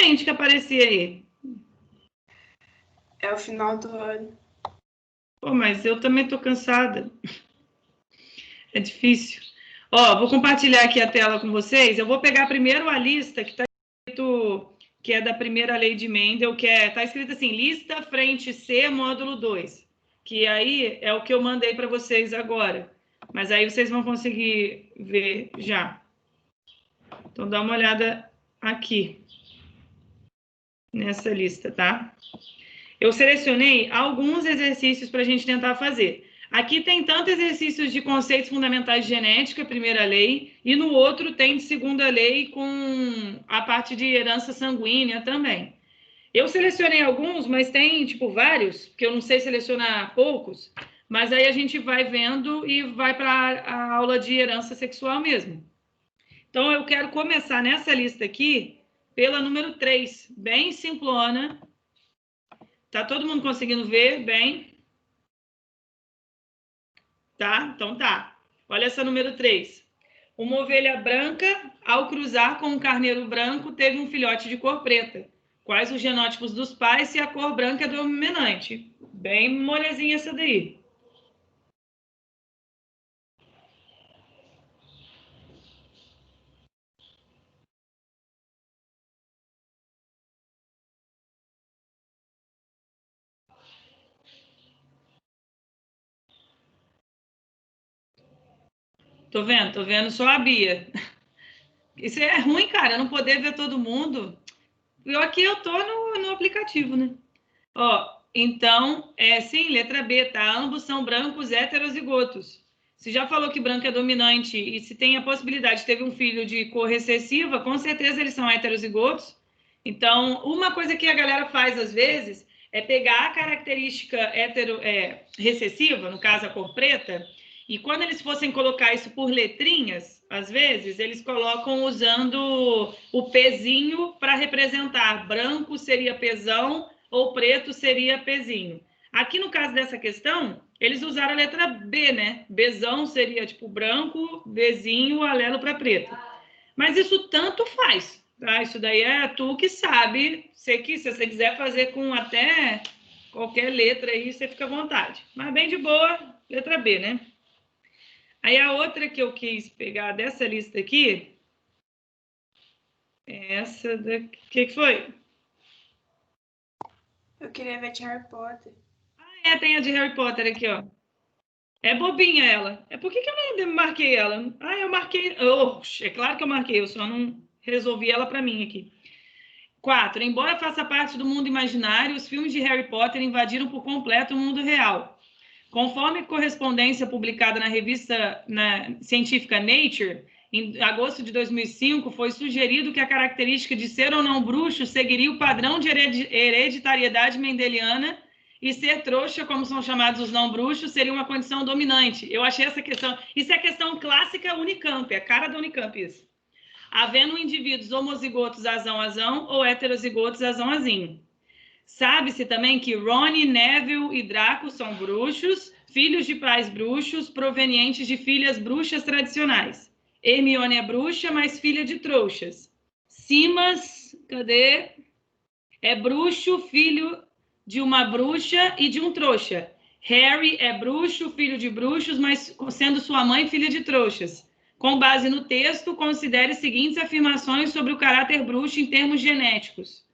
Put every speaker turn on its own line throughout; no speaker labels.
gente, que aparecia aí.
É o final do ano.
Pô, mas eu também tô cansada. É difícil. Ó, vou compartilhar aqui a tela com vocês. Eu vou pegar primeiro a lista que está escrito, que é da primeira lei de Mendel, que está escrito assim, lista frente C, módulo 2. Que aí é o que eu mandei para vocês agora. Mas aí vocês vão conseguir ver já. Então, dá uma olhada aqui, nessa lista, tá? Eu selecionei alguns exercícios para a gente tentar fazer. Aqui tem tanto exercícios de conceitos fundamentais de genética, primeira lei, e no outro tem de segunda lei com a parte de herança sanguínea também. Eu selecionei alguns, mas tem, tipo, vários, que eu não sei selecionar poucos, mas aí a gente vai vendo e vai para a aula de herança sexual mesmo. Então, eu quero começar nessa lista aqui pela número 3, bem simplona. Tá todo mundo conseguindo ver bem? Tá? Então tá. Olha essa número 3. Uma ovelha branca, ao cruzar com um carneiro branco, teve um filhote de cor preta. Quais os genótipos dos pais se a cor branca é dominante? Bem molezinha essa daí. Tô vendo só a Bia. Isso é ruim, cara, não poder ver todo mundo. Eu aqui eu tô no aplicativo, né? Ó, então, sim, letra B, tá? Ambos são brancos heterozigotos. Se já falou que branco é dominante e se tem a possibilidade de ter um filho de cor recessiva, com certeza eles são heterozigotos. Então, uma coisa que a galera faz às vezes é pegar a característica recessiva, no caso a cor preta, e quando eles fossem colocar isso por letrinhas, às vezes eles colocam usando o pezinho para representar. Branco seria pezão, ou preto seria pezinho. Aqui no caso dessa questão, eles usaram a letra B, né? Bzão seria tipo branco, Bzinho, alelo para preto. Mas isso tanto faz, tá? Isso daí é tu que sabe. Se você quiser fazer com até qualquer letra aí, você fica à vontade. Mas bem de boa, letra B, né? Aí a outra que eu quis pegar dessa lista aqui é essa daqui. O que foi?
Eu queria ver de Harry Potter.
Tem a de Harry Potter aqui, ó. É bobinha ela. Por que eu não marquei ela? Eu marquei. É claro que eu marquei, eu só não resolvi ela para mim aqui. 4. Embora faça parte do mundo imaginário, os filmes de Harry Potter invadiram por completo o mundo real. Conforme correspondência publicada na revista científica Nature, em agosto de 2005, foi sugerido que a característica de ser ou não bruxo seguiria o padrão de hereditariedade mendeliana e ser trouxa, como são chamados os não bruxos, seria uma condição dominante. Eu achei essa questão... Isso é questão clássica Unicamp, é a cara da Unicamp isso. Havendo indivíduos homozigotos azão-azão ou heterozigotos azão-azinho. Sabe-se também que Rony, Neville e Draco são bruxos, filhos de pais bruxos, provenientes de filhas bruxas tradicionais. Hermione é bruxa, mas filha de trouxas. Simas, cadê? É bruxo, filho de uma bruxa e de um trouxa. Harry é bruxo, filho de bruxos, mas sendo sua mãe filha de trouxas. Com base no texto, considere as seguintes afirmações sobre o caráter bruxo em termos genéticos.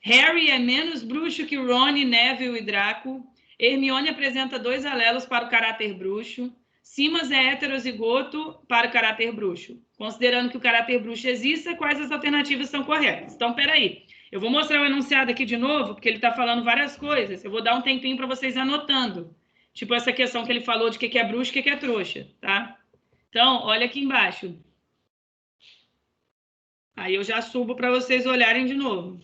Harry é menos bruxo que Ron, Neville e Draco. Hermione apresenta 2 alelos para o caráter bruxo. Simas é heterozigoto para o caráter bruxo. Considerando que o caráter bruxo exista, quais as alternativas são corretas? Então, peraí. Eu vou mostrar o enunciado aqui de novo, porque ele está falando várias coisas. Eu vou dar um tempinho para vocês anotando. Tipo essa questão que ele falou de o que é bruxo e o que é trouxa, tá? Então, olha aqui embaixo. Aí eu já subo para vocês olharem de novo.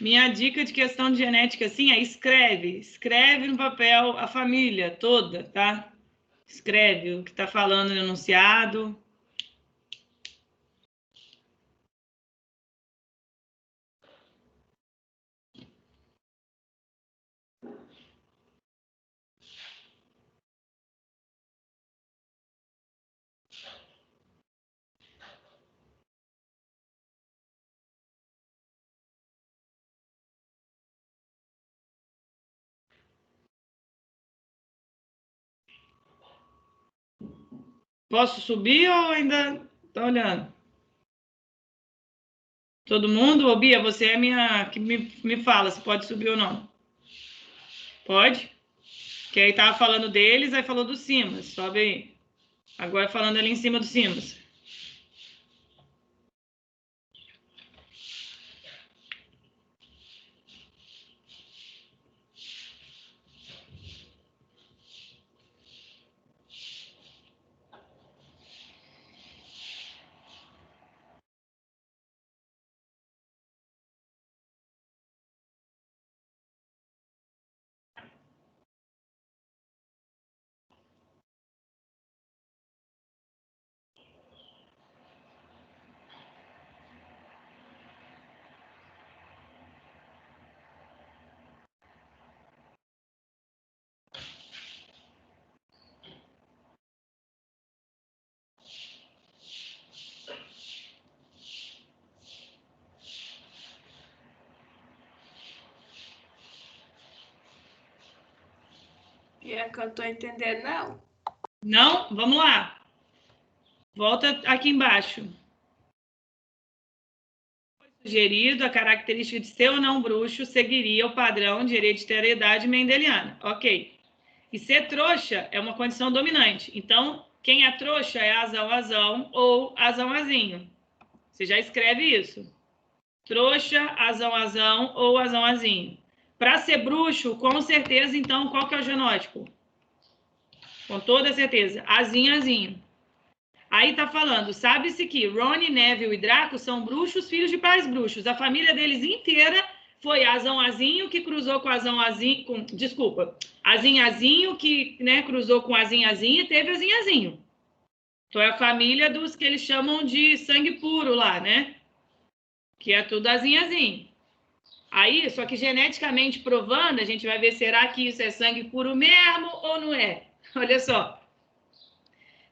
Minha dica de questão de genética, assim, é escreve no papel a família toda, tá? Escreve o que está falando no enunciado. Posso subir ou ainda está olhando? Todo mundo? Ô, Bia, você é minha que me fala se pode subir ou não. Pode? Que aí tava falando deles, aí falou do Simas. Sobe aí. Agora falando ali em cima do Simas.
Bianca, eu não tô entendendo, não.
Não? Vamos lá. Volta aqui embaixo. Sugerido, a característica de ser ou não bruxo seguiria o padrão de hereditariedade mendeliana. Ok. E ser trouxa é uma condição dominante. Então, quem é trouxa é azão ou azão-azinho. Você já escreve isso. Trouxa, azão ou azão-azinho. Para ser bruxo, com certeza, então, qual que é o genótipo? Com toda certeza, azinho. Aí tá falando, sabe-se que Ron, Neville e Draco são bruxos, filhos de pais bruxos. A família deles inteira foi azão-azinho que cruzou com azão-azinho, desculpa, azinho que, né, cruzou com azinho e teve azinho. Então é a família dos que eles chamam de sangue puro lá, né? Que é tudo azinho. Aí, só que geneticamente provando, a gente vai ver, será que isso é sangue puro mesmo ou não é? Olha só.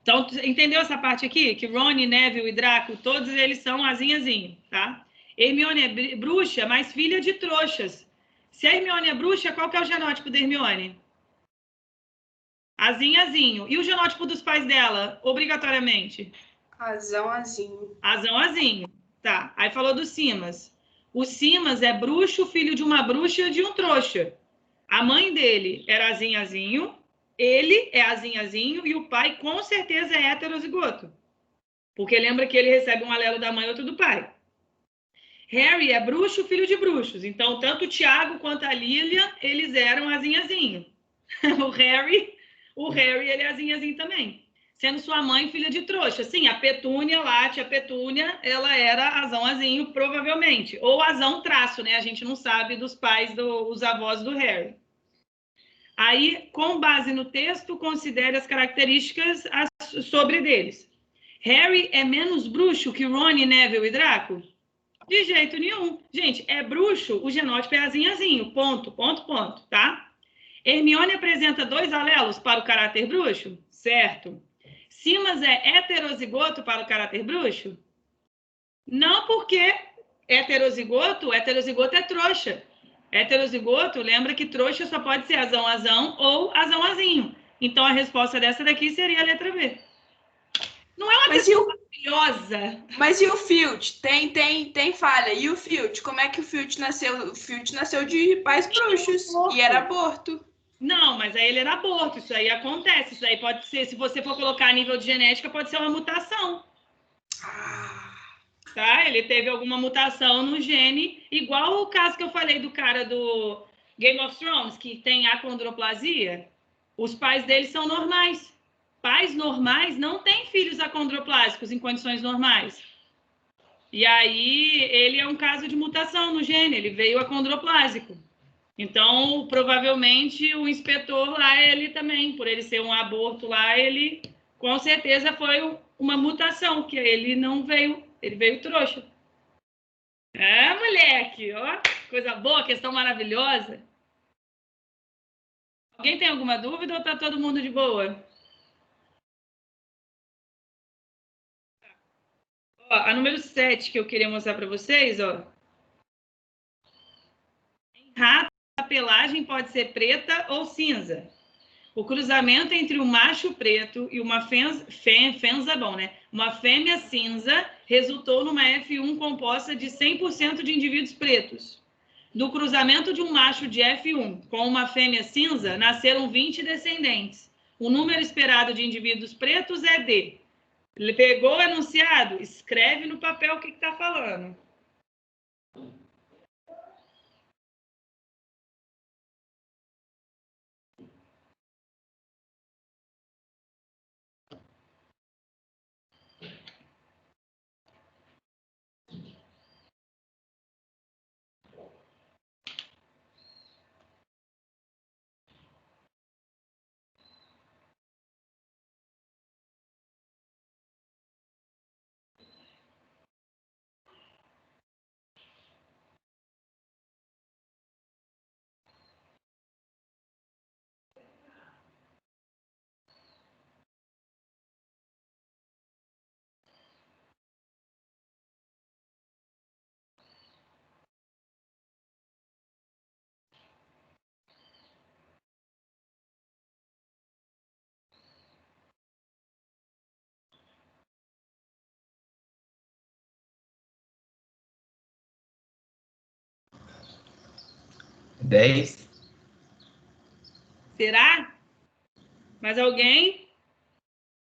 Então, entendeu essa parte aqui? Que Ron, Neville e Draco, todos eles são azinho, tá? Hermione é bruxa, mas filha de trouxas. Se a Hermione é bruxa, qual que é o genótipo da Hermione? Azinho. E o genótipo dos pais dela, obrigatoriamente?
Azão.
Azinho. Tá. Aí falou do Simas. O Simas é bruxo, filho de uma bruxa e de um trouxa. A mãe dele era azinho, ele é azinho e o pai com certeza é heterozigoto. Porque lembra que ele recebe um alelo da mãe e outro do pai. Harry é bruxo, filho de bruxos. Então, tanto o Tiago quanto a Lilian, eles eram azinho. o Harry, ele é azinho também. Sendo sua mãe filha de trouxa. Sim, a Petúnia lá, a tia Petúnia, ela era azinho, provavelmente. Ou azão traço, né? A gente não sabe dos pais, dos avós do Harry. Aí, com base no texto, considere as características sobre deles. Harry é menos bruxo que Ron, Neville e Draco? De jeito nenhum. Gente, é bruxo, o genótipo é azinho. Ponto, tá? Hermione apresenta 2 alelos para o caráter bruxo? Certo. Simas é heterozigoto para o caráter bruxo? Não, porque heterozigoto é trouxa. Heterozigoto, lembra que trouxa só pode ser azão ou azão-azinho. Então, a resposta dessa daqui seria a letra B. Não é uma questão maravilhosa.
Mas e o Filch? Tem falha. E o Filch? Como é que o Filch nasceu? O Filch nasceu de pais bruxos e era aborto.
Não, mas aí ele era aborto. Isso aí acontece. Isso aí pode ser, se você for colocar a nível de genética, pode ser uma mutação. Tá? Ele teve alguma mutação no gene, igual o caso que eu falei do cara do Game of Thrones, que tem acondroplasia. Os pais dele são normais. Pais normais não têm filhos acondroplásicos em condições normais. E aí, ele é um caso de mutação no gene, ele veio acondroplásico. Então, provavelmente, o inspetor lá, ele também, por ele ser um aborto lá, ele com certeza foi uma mutação, que ele não veio, ele veio trouxa. É, moleque, ó, coisa boa, questão maravilhosa. Alguém tem alguma dúvida ou tá todo mundo de boa? Ó, a número 7 que eu queria mostrar para vocês, ó. Em rato, a pelagem pode ser preta ou cinza. O cruzamento entre o macho preto e uma fêmea, bom, né? Uma fêmea cinza resultou numa F1 composta de 100% de indivíduos pretos. Do cruzamento de um macho de F1 com uma fêmea cinza, nasceram 20 descendentes. O número esperado de indivíduos pretos é D. Ele pegou o enunciado? Escreve no papel o que está falando.
Dez.
Será? Mais alguém?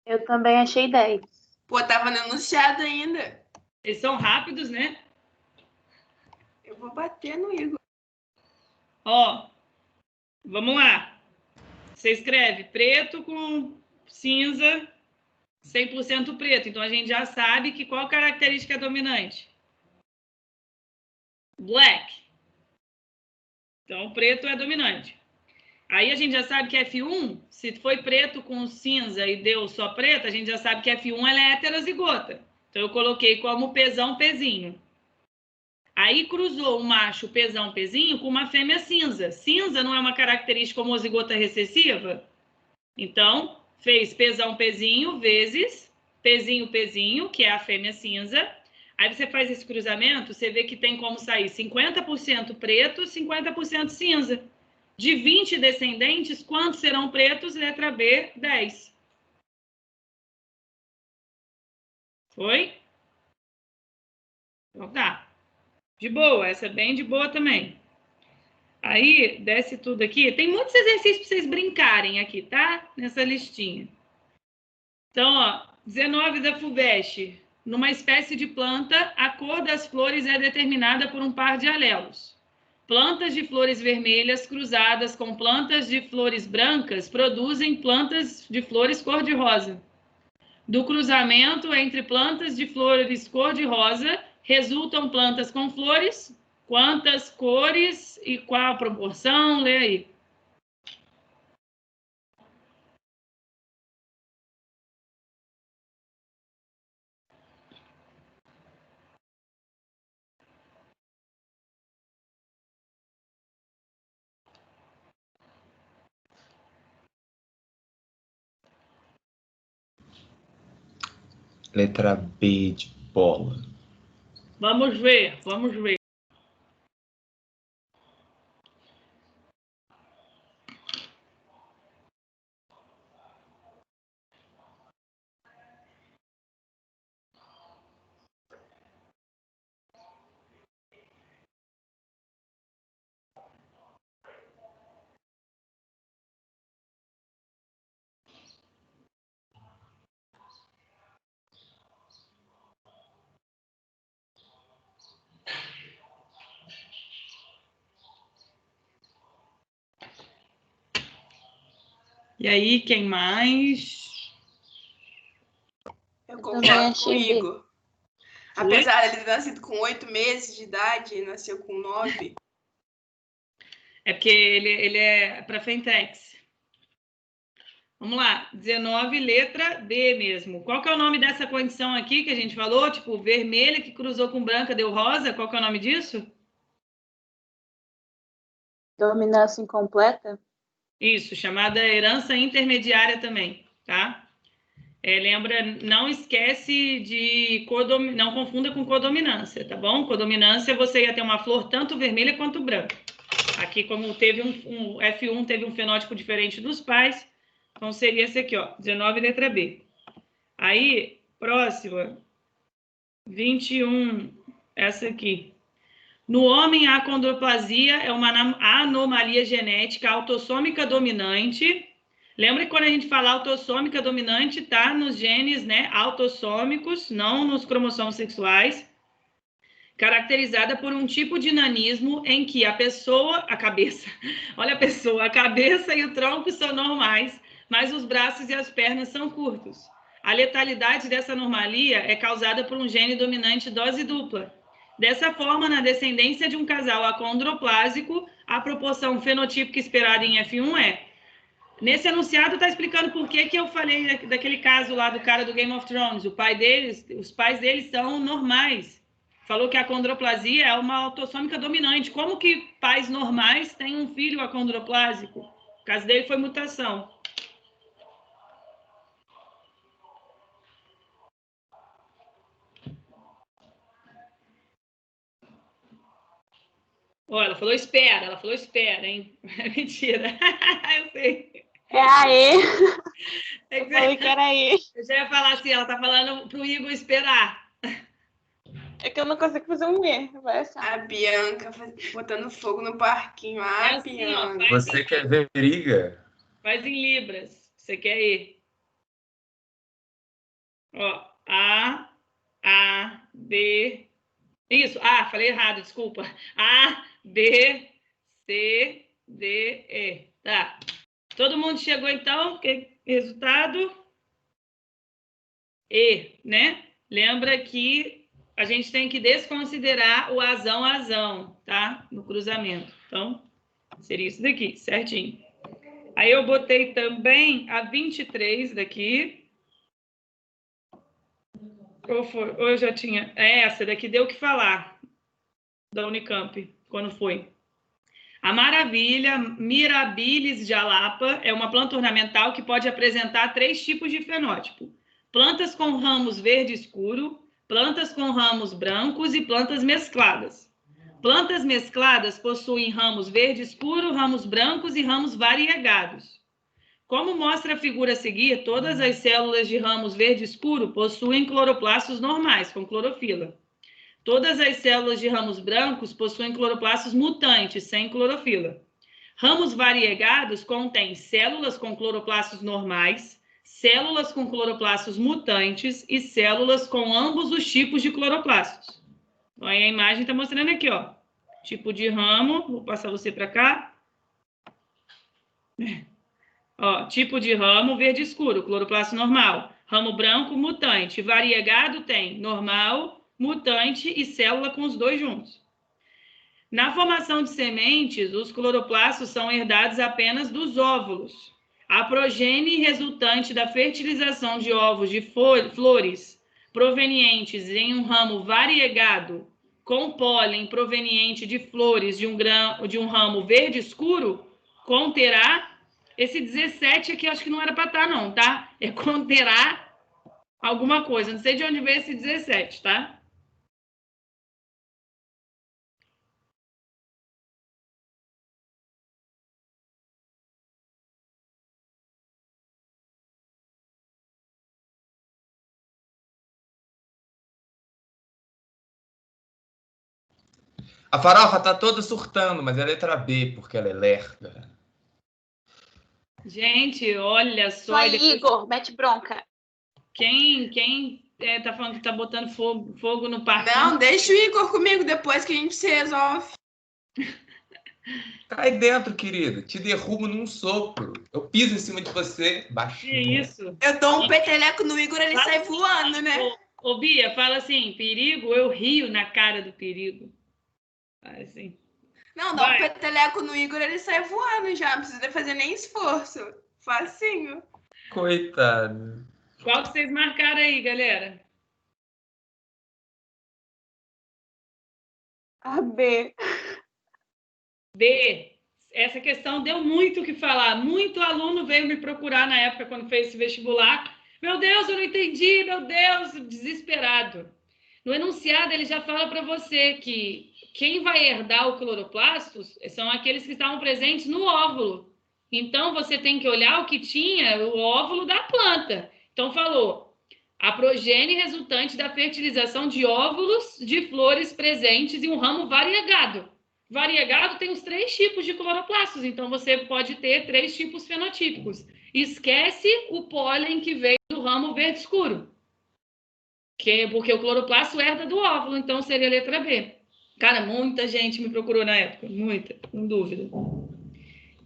Eu também achei 10.
Pô, tava no enunciado ainda.
Eles são rápidos, né?
Eu vou bater no Igor.
Ó, vamos lá. Você escreve preto com cinza, 100% preto. Então, a gente já sabe que qual característica é dominante? Black. Então, preto é dominante. Aí, a gente já sabe que F1, se foi preto com cinza e deu só preto, a gente já sabe que F1 ela é heterozigota. Então, eu coloquei como pesão, pezinho. Aí, cruzou o macho pesão, pezinho com uma fêmea cinza. Cinza não é uma característica homozigota recessiva? Então, fez pesão, pezinho, vezes pezinho, pezinho, que é a fêmea cinza. Aí você faz esse cruzamento, você vê que tem como sair 50% preto, 50% cinza. De 20 descendentes, quantos serão pretos? Letra B, 10. Foi? Então tá. De boa, essa é bem de boa também. Aí, desce tudo aqui. Tem muitos exercícios para vocês brincarem aqui, tá? Nessa listinha. Então, ó, 19 da FUVEST. Numa espécie de planta, a cor das flores é determinada por um par de alelos. Plantas de flores vermelhas cruzadas com plantas de flores brancas produzem plantas de flores cor-de-rosa. Do cruzamento entre plantas de flores cor-de-rosa, resultam plantas com flores. Quantas cores e qual a proporção? Lê aí.
Letra B de bola.
Vamos ver, vamos ver. E aí, quem mais?
Eu
também
concordo com o
achei B.
Igor. Apesar de ele ter nascido com 8 meses de idade, nasceu com 9.
É porque ele é para Fentex. Vamos lá, 19, letra D mesmo. Qual que é o nome dessa condição aqui que a gente falou? Tipo, vermelha que cruzou com branca deu rosa. Qual que é o nome disso?
Dominância incompleta?
Isso, chamada herança intermediária também, tá? Lembra, não esquece de não confunda com codominância, tá bom? Codominância você ia ter uma flor tanto vermelha quanto branca. Aqui, como teve um F1 teve um fenótipo diferente dos pais, então seria esse aqui, ó, 19, letra B. Aí, próxima, 21, essa aqui. No homem, a acondroplasia é uma anomalia genética autossômica dominante. Lembra que quando a gente fala autossômica dominante, tá nos genes, né, autossômicos, não nos cromossomos sexuais, caracterizada por um tipo de nanismo em que a pessoa, a cabeça, olha a pessoa, a cabeça e o tronco são normais, mas os braços e as pernas são curtos. A letalidade dessa anomalia é causada por um gene dominante dose dupla. Dessa forma, na descendência de um casal acondroplásico, a proporção fenotípica esperada em F1 é... Nesse enunciado está explicando por que eu falei daquele caso lá do cara do Game of Thrones. Os pais deles são normais. Falou que a acondroplasia é uma autossômica dominante. Como que pais normais têm um filho acondroplásico? O caso dele foi mutação. Oh, ela falou espera, hein? Mentira. Eu sei.
É aê.
Eu
falei que era aê.
Eu já ia falar assim, ela tá falando pro Igor esperar.
É que eu não consigo fazer um E.
A Bianca botando fogo no parquinho. A
assim,
Bianca.
Ó,
Você quer ver briga?
Faz em libras. Você quer ir? Ó, A, B... Isso, falei errado, desculpa. A, B, C, D, E. Tá. Todo mundo chegou, então? Que resultado? E, né? Lembra que a gente tem que desconsiderar o azão, tá? No cruzamento. Então, seria isso daqui, certinho. Aí eu botei também a 23 daqui. Ou eu já tinha... Essa daqui deu o que falar, da Unicamp, quando foi. A maravilha Mirabilis jalapa é uma planta ornamental que pode apresentar 3 tipos de fenótipo. Plantas com ramos verde escuro, plantas com ramos brancos e plantas mescladas. Plantas mescladas possuem ramos verde escuro, ramos brancos e ramos variegados. Como mostra a figura a seguir, todas as células de ramos verde escuro possuem cloroplastos normais, com clorofila. Todas as células de ramos brancos possuem cloroplastos mutantes, sem clorofila. Ramos variegados contêm células com cloroplastos normais, células com cloroplastos mutantes e células com ambos os tipos de cloroplastos. Então, aí a imagem está mostrando aqui, ó. Tipo de ramo, vou passar você para cá. Ó, tipo de ramo verde escuro, cloroplasto normal. Ramo branco, mutante. Variegado tem normal, mutante e célula com os dois juntos. Na formação de sementes, os cloroplastos são herdados apenas dos óvulos. A progenie resultante da fertilização de ovos de flores provenientes em um ramo variegado com pólen proveniente de flores de um ramo verde escuro conterá... Esse 17 aqui, acho que não era para estar, não, tá? Conterá alguma coisa. Não sei de onde veio esse 17, tá?
A farofa tá toda surtando, mas é letra B, porque ela é lerda.
Gente, olha só.
Aí, depois... Igor, mete bronca.
Quem tá falando que tá botando fogo no parque?
Não, deixa o Igor comigo depois que a gente se resolve.
Cai dentro, querido. Te derrubo num sopro. Eu piso em cima de você, baixinho.
Que isso?
Eu dou um peteleco no Igor, ele sai voando, né?
Ô, Bia, fala assim, perigo, eu rio na cara do perigo. Assim.
Não, dá um
Vai.
peteleco no Igor, ele sai voando já. Não precisa fazer nem esforço. Facinho.
Coitado.
Qual que vocês marcaram aí, galera?
A B.
B. Essa questão deu muito o que falar. Muito aluno veio me procurar na época, quando fez esse vestibular. Meu Deus, eu não entendi, meu Deus, desesperado. No enunciado, ele já fala para você que quem vai herdar o cloroplasto são aqueles que estavam presentes no óvulo. Então, você tem que olhar o que tinha o óvulo da planta. Então, falou, a progenie resultante da fertilização de óvulos de flores presentes em um ramo variegado. Variegado tem os 3 tipos de cloroplastos, então você pode ter 3 tipos fenotípicos. Esquece o pólen que veio do ramo verde escuro, porque o cloroplasto herda do óvulo, então seria a letra B. Cara, muita gente me procurou na época, muita, com dúvida.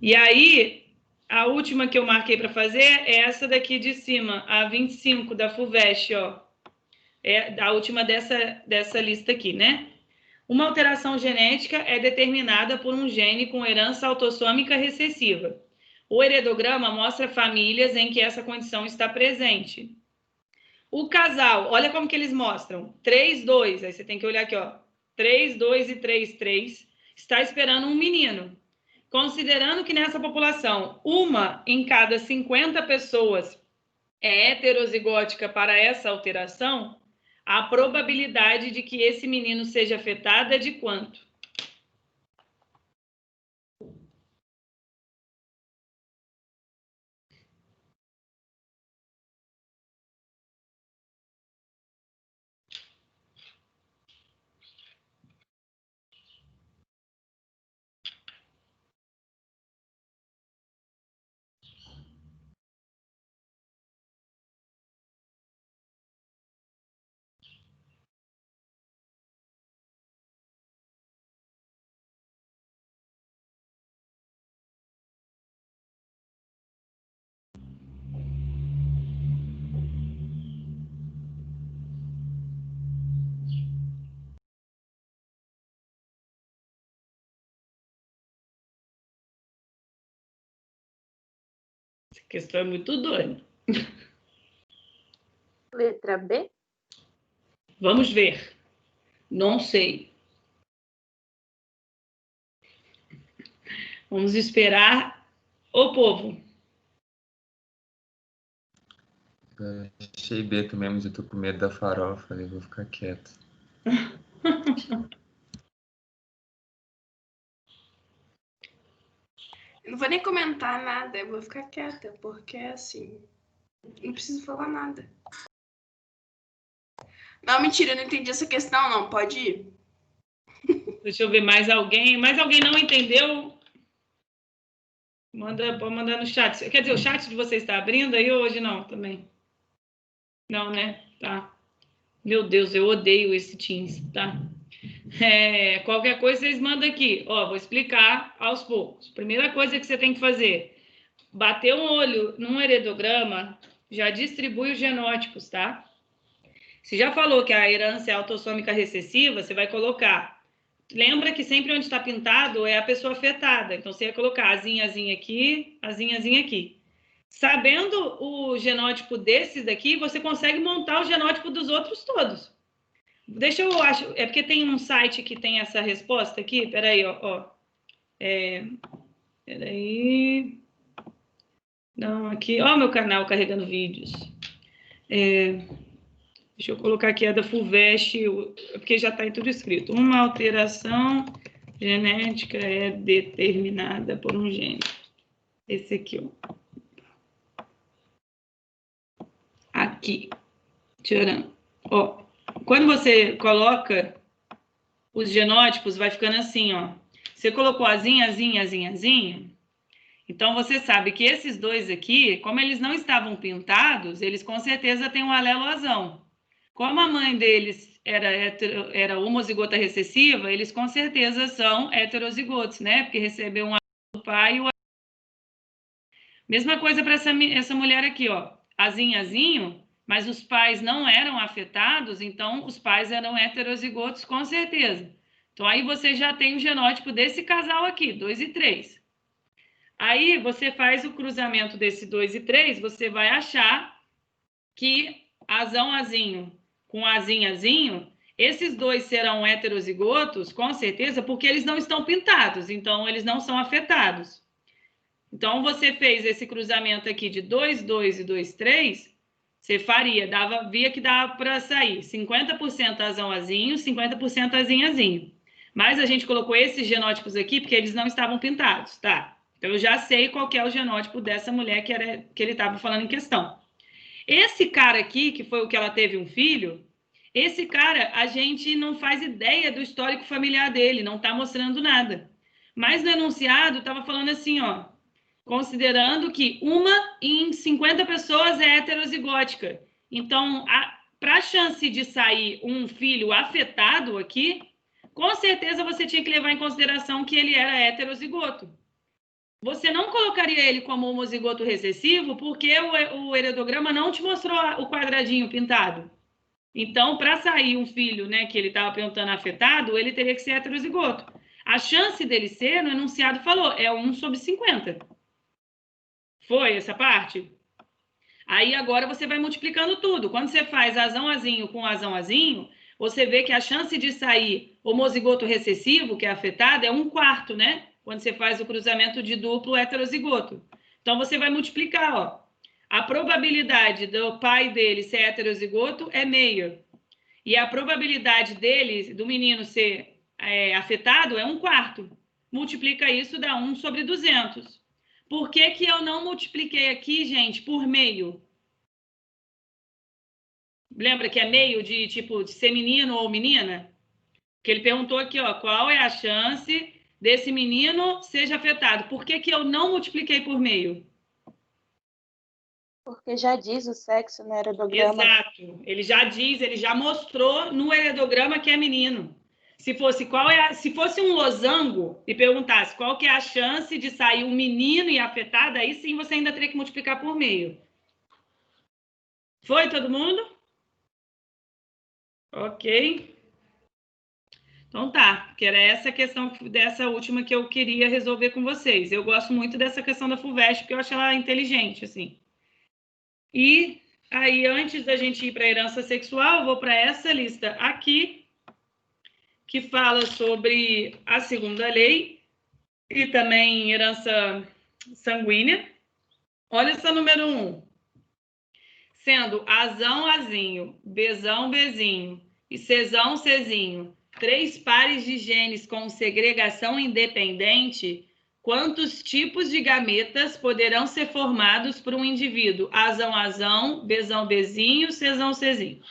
E aí, a última que eu marquei para fazer é essa daqui de cima, a 25 da FUVEST, ó. É a última dessa lista aqui, né? Uma alteração genética é determinada por um gene com herança autossômica recessiva. O heredograma mostra famílias em que essa condição está presente. O casal, olha como que eles mostram. 3, 2, aí você tem que olhar aqui, ó. 3, 2 e 3, 3, está esperando um menino. Considerando que nessa população, uma em cada 50 pessoas é heterozigótica para essa alteração, a probabilidade de que esse menino seja afetado é de quanto? Essa questão é muito doida.
Letra B.
Vamos ver. Não sei. Vamos esperar o povo.
Achei B também, mas eu tô com medo da farofa, eu vou ficar quieto.
Eu não vou nem comentar nada, eu vou ficar quieta, porque assim, não preciso falar nada. Não, mentira, eu não entendi essa questão, não. Pode ir.
Deixa eu ver mais alguém. Mais alguém não entendeu? Pode mandar no chat. Quer dizer, o chat de vocês está abrindo aí hoje não também? Não, né? Tá. Meu Deus, eu odeio esse Teams, tá? Qualquer coisa vocês mandam aqui. Ó, vou explicar aos poucos. Primeira coisa que você tem que fazer, bater um olho num heredograma, já distribui os genótipos, tá? Se já falou que a herança é autossômica recessiva, você vai colocar. Lembra que sempre onde está pintado é a pessoa afetada. Então, você vai colocar azinhazinha aqui, azinhazinha aqui. Sabendo o genótipo desses daqui, você consegue montar o genótipo dos outros todos. Deixa eu achar. É porque tem um site que tem essa resposta aqui. Peraí, ó. Peraí. Não, aqui. Ó, meu canal carregando vídeos. Deixa eu colocar aqui a da FUVEST, porque já está em tudo escrito. Uma alteração genética é determinada por um gene. Esse aqui, ó. Aqui. Tcharam. Ó, quando você coloca os genótipos, vai ficando assim, ó. Você colocou azinha, azinha, azinha, azinha. Então, você sabe que esses dois aqui, como eles não estavam pintados, eles com certeza têm um alelo azão. Como a mãe deles era homozigota recessiva, eles com certeza são heterozigotos, né? Porque recebeu um alelo do pai e o... Mesma coisa para essa mulher aqui, ó. Azinhazinho, mas os pais não eram afetados, então os pais eram heterozigotos com certeza. Então, aí você já tem o genótipo desse casal aqui, 2 e 3. Aí, você faz o cruzamento desse 2 e 3, você vai achar que azão, azinho com azinho, azinho, esses dois serão heterozigotos, com certeza, porque eles não estão pintados, então eles não são afetados. Então, você fez esse cruzamento aqui de 2, 2 e 2, 3, você faria, via que dava para sair 50% azão, azinho, 50% azinho, azinho. Mas a gente colocou esses genótipos aqui porque eles não estavam pintados, tá? Então, eu já sei qual que é o genótipo dessa mulher que ele estava falando em questão. Esse cara aqui, que foi o que ela teve um filho, esse cara, a gente não faz ideia do histórico familiar dele, não está mostrando nada. Mas no enunciado estava falando assim, ó, considerando que 1 em 50 pessoas é heterozigótica. Então, para a chance de sair um filho afetado aqui, com certeza você tinha que levar em consideração que ele era heterozigoto. Você não colocaria ele como homozigoto recessivo porque o heredograma não te mostrou o quadradinho pintado. Então, para sair um filho, né, que ele estava perguntando afetado, ele teria que ser heterozigoto. A chance dele ser, no enunciado falou, é 1/50. Foi essa parte? Aí agora você vai multiplicando tudo. Quando você faz azão, azinho com azão, azinho, você vê que a chance de sair homozigoto recessivo, que é afetado, é 1/4, né? Quando você faz o cruzamento de duplo heterozigoto. Então, você vai multiplicar, ó. A probabilidade do pai dele ser heterozigoto é meia. E a probabilidade dele, do menino ser afetado, é 1/4. Multiplica isso, dá 1/200. Por que que eu não multipliquei aqui, gente, por meio? Lembra que é meio de tipo de ser menino ou menina? Que ele perguntou aqui, ó, qual é a chance desse menino seja afetado? Por que que eu não multipliquei por meio?
Porque já diz o sexo no heredograma.
Exato. Ele já diz, ele já mostrou no heredograma que é menino. Se fosse um losango e perguntasse qual que é a chance de sair um menino e afetado, aí sim você ainda teria que multiplicar por meio. Foi todo mundo? Ok. Então tá, que era essa questão dessa última que eu queria resolver com vocês. Eu gosto muito dessa questão da FUVEST, porque eu acho ela inteligente, assim. E aí, antes da gente ir para a herança sexual, eu vou para essa lista aqui, que fala sobre a segunda lei e também herança sanguínea. Olha essa número 1. Sendo azão, azinho, bezão, bezinho e cesão, cezinho, 3 pares de genes com segregação independente, quantos tipos de gametas poderão ser formados por um indivíduo? Azão, azão, bezão, bezinho, cesão, cezinho.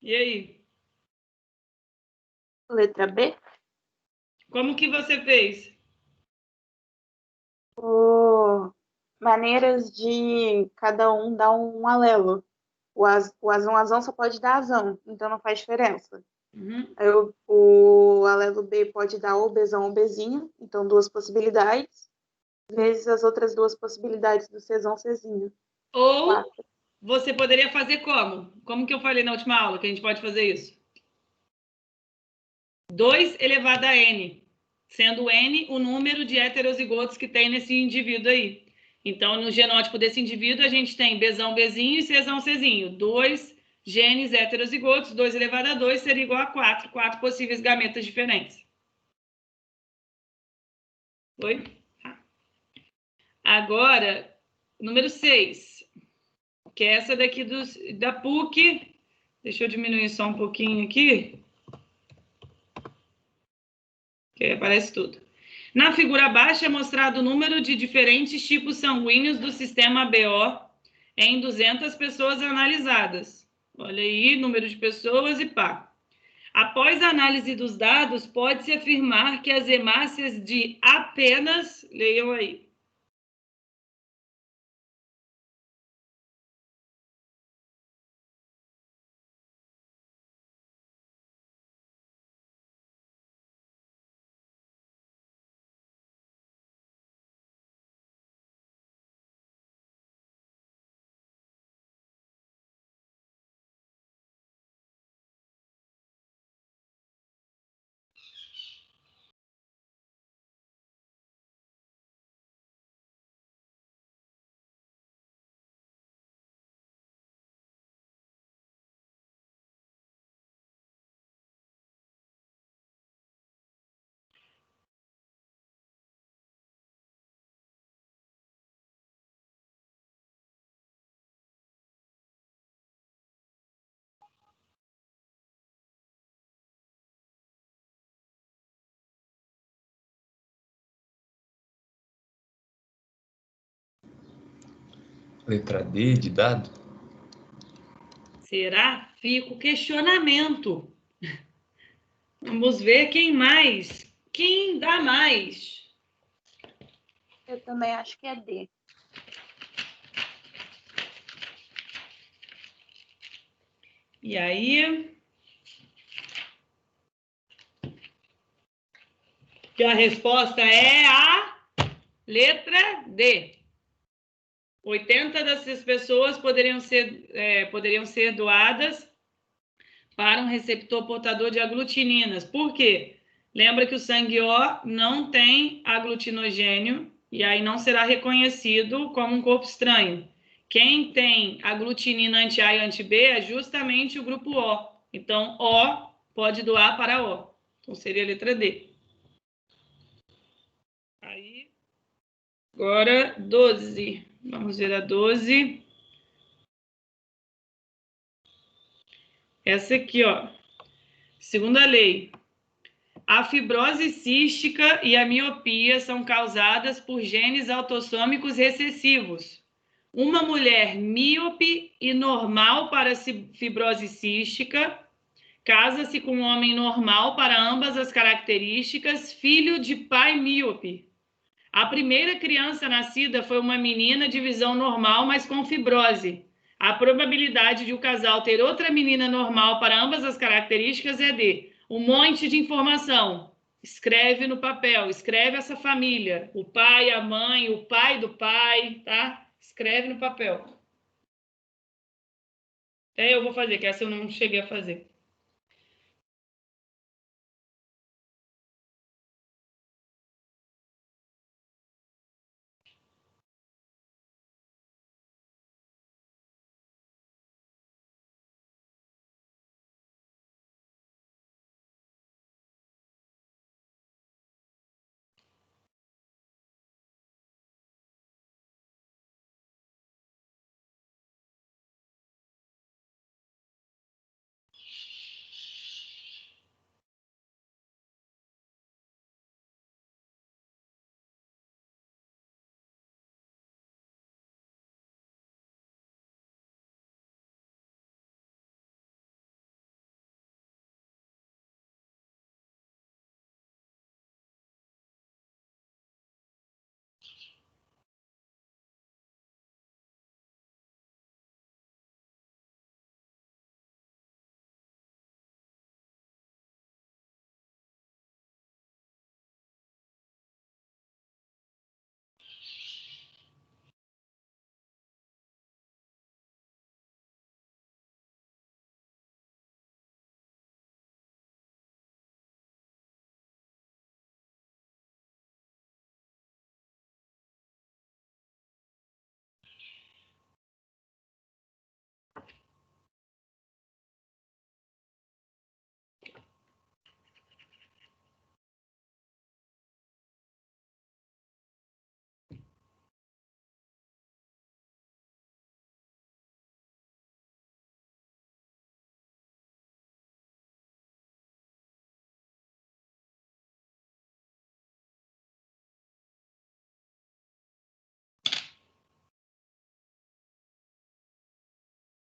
E aí?
Letra B.
Como que você fez?
Por maneiras de cada um dar um alelo. O azão só pode dar azão, então não faz diferença.
Uhum.
Aí o alelo B pode dar ou bezão ou bezinho, então 2 possibilidades, vezes as outras 2 possibilidades do cesão, cezinho.
Ou
4.
você poderia fazer como? Como que eu falei na última aula que a gente pode fazer isso? 2 elevado a n, sendo n o número de heterozigotos que tem nesse indivíduo aí. Então, no genótipo desse indivíduo, a gente tem bezão, bezinho e cesão, cezinho. 2 genes heterozigotos, 2 elevado a 2 seria igual a 4. 4 possíveis gametas diferentes. Foi? Agora, número 6, que é essa daqui da PUC. Deixa eu diminuir só um pouquinho aqui. Que aparece tudo. Na figura abaixo é mostrado o número de diferentes tipos sanguíneos do sistema BO em 200 pessoas analisadas. Olha aí, número de pessoas e pá. Após a análise dos dados, pode-se afirmar que as hemácias de apenas, leiam aí,
Letra D de dado?
será? Fica o questionamento. Vamos ver quem mais. Quem dá mais?
Eu também acho que é D.
E aí? Que a resposta é a letra D. 80 dessas pessoas poderiam ser doadas para um receptor portador de aglutininas. Por quê? Lembra que o sangue O não tem aglutinogênio e aí não será reconhecido como um corpo estranho. Quem tem aglutinina anti-A e anti-B é justamente o grupo O. Então, O pode doar para O. Então, seria a letra D. Aí, agora, 12. Vamos ver a 12. Essa aqui, ó. Segundo a lei, a fibrose cística e a miopia são causadas por genes autossômicos recessivos. Uma mulher míope e normal para fibrose cística casa-se com um homem normal para ambas as características, filho de pai míope. A primeira criança nascida foi uma menina de visão normal, mas com fibrose. A probabilidade de o casal ter outra menina normal para ambas as características é de um monte de informação. Escreve no papel, escreve essa família, o pai, a mãe, o pai do pai, tá? Escreve no papel. Até eu vou fazer, que essa eu não cheguei a fazer.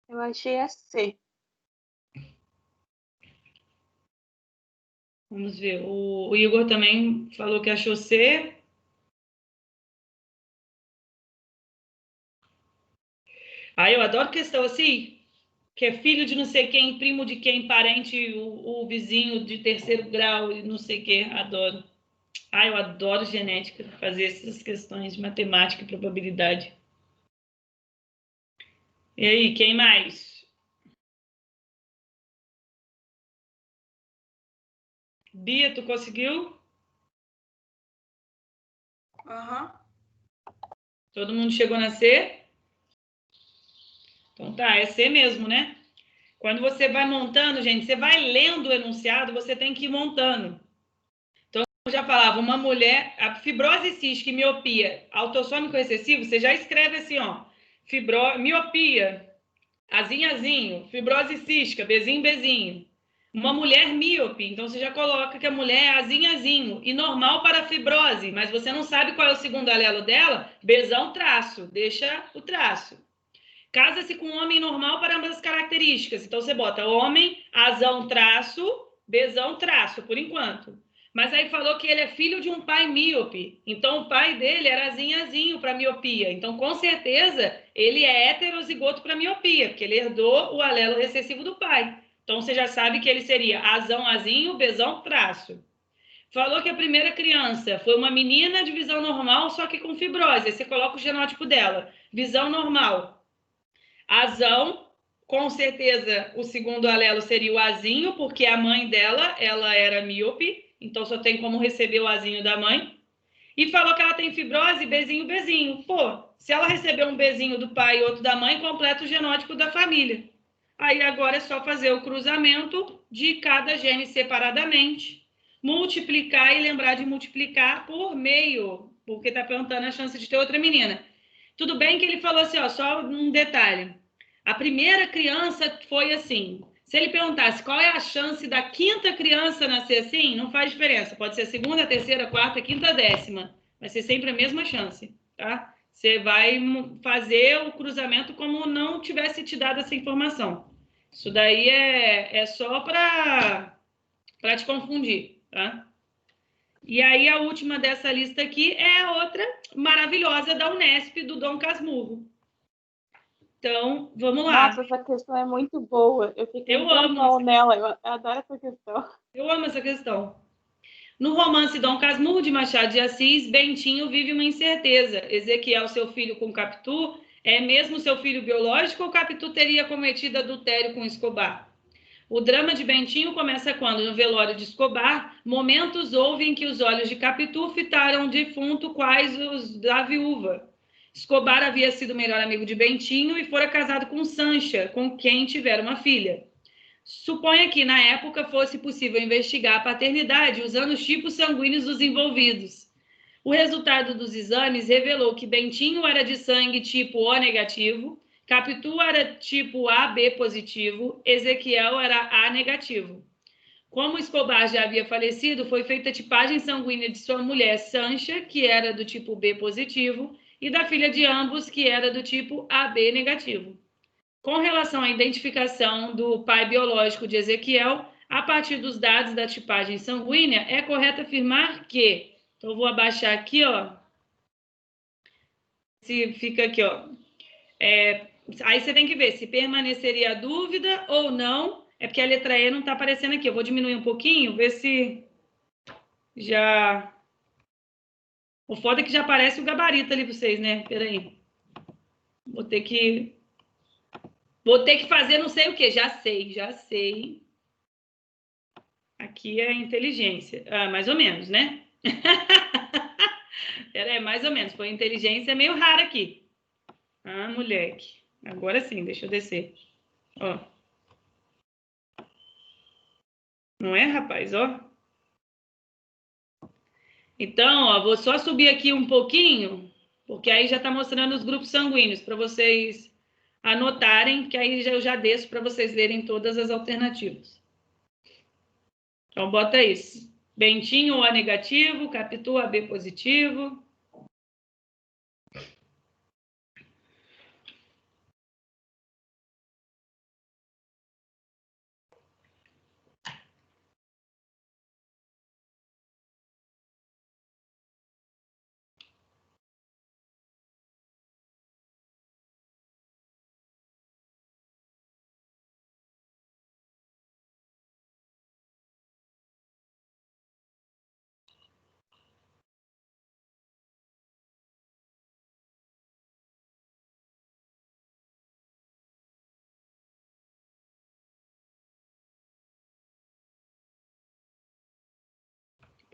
Eu achei a C.
Vamos ver. O Igor também falou que achou C. Ah, eu adoro questão assim, que é filho de não sei quem, primo de quem, parente, o vizinho de terceiro grau e não sei o quê. Adoro. Ah, eu adoro genética, fazer essas questões de matemática e probabilidade. E aí, quem mais? Bia, tu conseguiu?
Aham.
Todo mundo chegou na C? Então tá, é C mesmo, né? Quando você vai montando, gente, você vai lendo o enunciado, você tem que ir montando. Então, eu já falava, uma mulher, a fibrose cística e miopia autossômico recessivo, você já escreve assim, ó, miopia, azinho, azinho, fibrose cística, bezinho, bezinho. Uma mulher míope, então você já coloca que a mulher é azinho, azinho, e normal para fibrose, mas você não sabe qual é o segundo alelo dela, besão, traço, deixa o traço. Casa-se com um homem normal para ambas as características. Então, você bota homem, azão, traço, besão, traço, por enquanto. Mas aí falou que ele é filho de um pai míope. Então, o pai dele era azinho para miopia. Então, com certeza, ele é heterozigoto para miopia, porque ele herdou o alelo recessivo do pai. Então, você já sabe que ele seria azão, azinho, besão, traço. Falou que a primeira criança foi uma menina de visão normal, só que com fibrose. Aí você coloca o genótipo dela. Visão normal. Azão, com certeza o segundo alelo seria o azinho, porque a mãe dela, ela era míope, então só tem como receber o azinho da mãe. E falou que ela tem fibrose, bezinho, bezinho. Pô, se ela receber um bezinho do pai e outro da mãe, completa o genótipo da família. Aí agora é só fazer o cruzamento de cada gene separadamente, multiplicar e lembrar de multiplicar por meio, porque tá perguntando a chance de ter outra menina. Tudo bem que ele falou assim, ó, só um detalhe. A primeira criança foi assim. Se ele perguntasse qual é a chance da quinta criança nascer assim, não faz diferença. Pode ser a segunda, a terceira, a quarta, a quinta, a décima. Vai ser sempre a mesma chance, tá? Você vai fazer o cruzamento como não tivesse te dado essa informação. Isso daí é só para te confundir, tá? E aí a última dessa lista aqui é a outra maravilhosa da Unesp, do Dom Casmurro. Então, vamos lá.
Nossa, essa questão é muito boa. Eu fiquei
Eu
um
amo
tempão nela. Eu adoro essa questão.
Eu amo essa questão. No romance Dom Casmurro de Machado de Assis, Bentinho vive uma incerteza. Ezequiel, seu filho com Capitu, é mesmo seu filho biológico ou Capitu teria cometido adultério com Escobar? O drama de Bentinho começa quando, no velório de Escobar, momentos houve em que os olhos de Capitu fitaram o defunto quais os da viúva. Escobar havia sido o melhor amigo de Bentinho e fora casado com Sancha, com quem tivera uma filha. Suponha que, na época, fosse possível investigar a paternidade usando os tipos sanguíneos dos envolvidos. O resultado dos exames revelou que Bentinho era de sangue tipo O negativo, Capitu era tipo AB positivo, Ezequiel era A negativo. Como Escobar já havia falecido, foi feita a tipagem sanguínea de sua mulher Sancha, que era do tipo B positivo, e da filha de ambos, que era do tipo AB negativo. Com relação à identificação do pai biológico de Ezequiel, a partir dos dados da tipagem sanguínea, é correto afirmar que... Então, eu vou abaixar aqui, ó. Se fica aqui, ó. Aí você tem que ver se permaneceria a dúvida ou não. É porque a letra E não está aparecendo aqui. Eu vou diminuir um pouquinho, ver se já... O foda é que já aparece o gabarito ali para vocês, né? Peraí. Vou ter que fazer não sei o que. Já sei. Aqui é inteligência. Ah, mais ou menos, né? Peraí, mais ou menos. Foi inteligência meio rara aqui. Ah, moleque. Agora sim, deixa eu descer. Ó. Não é, rapaz? Ó. Então, ó, vou só subir aqui um pouquinho, porque aí já está mostrando os grupos sanguíneos para vocês anotarem, que aí eu já desço para vocês lerem todas as alternativas. Então, bota isso. Bentinho O negativo, Capitu AB positivo.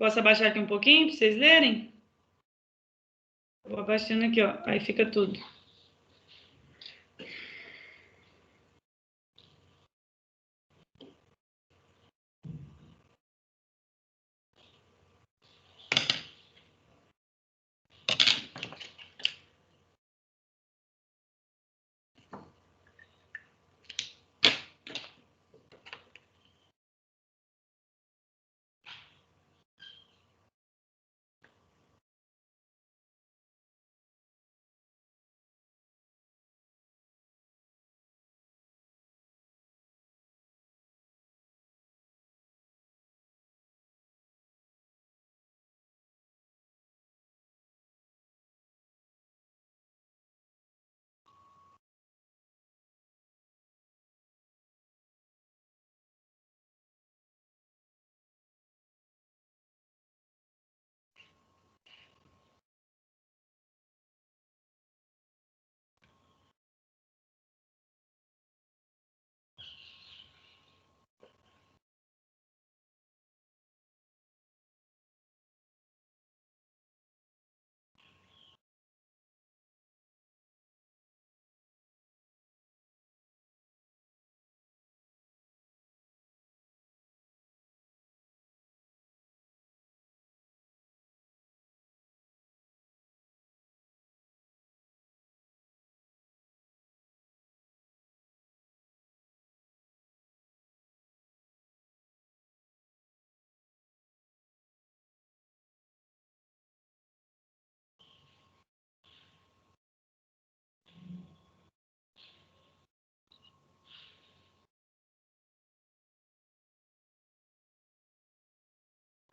Posso abaixar aqui um pouquinho para vocês lerem? Vou abaixando aqui, ó. Aí fica tudo.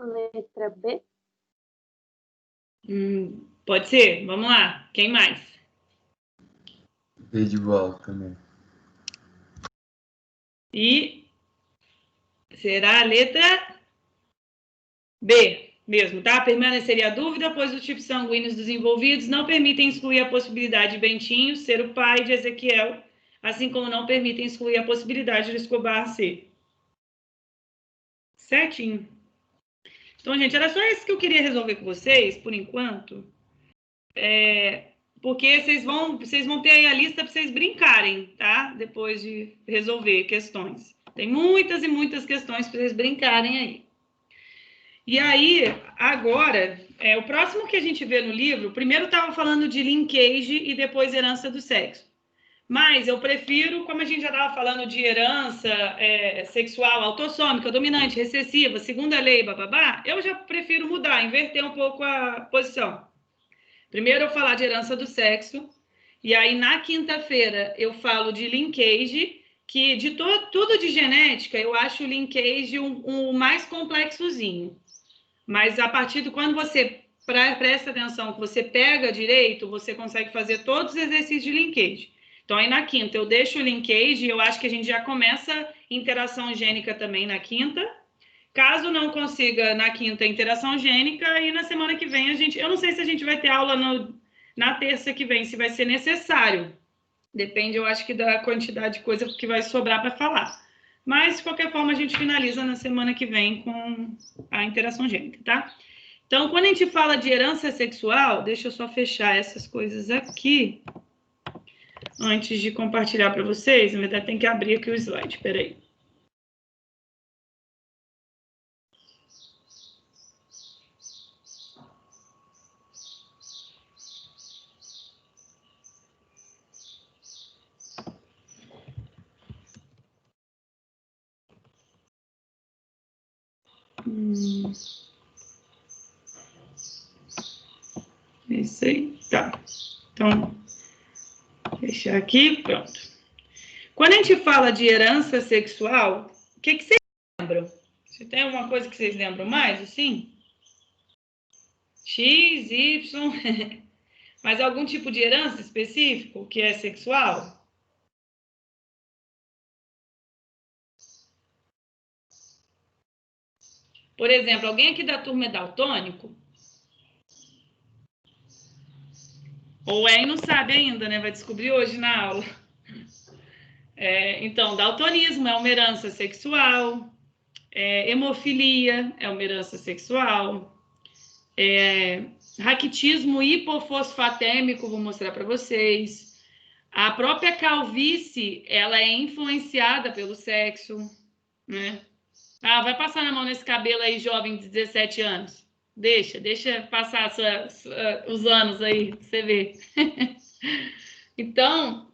Letra B.
Pode ser? Vamos lá. Quem mais?
B de igual também.
E será a letra B mesmo, tá? Permaneceria a dúvida, pois os tipos sanguíneos desenvolvidos não permitem excluir a possibilidade de Bentinho ser o pai de Ezequiel, assim como não permitem excluir a possibilidade de Escobar ser. Certinho. Então, gente, era só isso que eu queria resolver com vocês, por enquanto. Porque vocês vão ter aí a lista para vocês brincarem, tá? Depois de resolver questões. Tem muitas e muitas questões para vocês brincarem aí. E aí, agora, o próximo que a gente vê no livro, primeiro estava falando de linkage e depois herança do sexo. Mas eu prefiro, como a gente já estava falando de herança sexual, autossômica, dominante, recessiva, segunda lei, bababá, eu já prefiro mudar, inverter um pouco a posição. Primeiro eu falar de herança do sexo, e aí na quinta-feira eu falo de linkage, que de tudo de genética, eu acho o linkage um mais complexozinho. Mas a partir de quando você presta atenção, que você pega direito, você consegue fazer todos os exercícios de linkage. Então, aí na quinta eu deixo o linkage, eu acho que a gente já começa interação gênica também na quinta. Caso não consiga na quinta interação gênica, aí na semana que vem eu não sei se a gente vai ter aula na terça que vem, se vai ser necessário. Depende, eu acho que da quantidade de coisa que vai sobrar para falar. Mas, de qualquer forma, a gente finaliza na semana que vem com a interação gênica, tá? Então, quando a gente fala de herança sexual, deixa eu só fechar essas coisas aqui, antes de compartilhar para vocês. Na verdade, tem que abrir aqui o slide, peraí. Isso aí, tá. Então, fechar aqui, pronto. Quando a gente fala de herança sexual, o que vocês lembram? Se tem alguma coisa que vocês lembram mais, assim? X, Y, mas algum tipo de herança específico que é sexual? Por exemplo, alguém aqui da turma é daltônico? Ou e não sabe ainda, né? Vai descobrir hoje na aula. Então, daltonismo é uma herança sexual. Hemofilia é uma herança sexual. Raquitismo hipofosfatêmico, vou mostrar para vocês. A própria calvície, ela é influenciada pelo sexo, né? Vai passar na mão nesse cabelo aí, jovem de 17 anos. Deixa passar os anos aí, você vê. Então,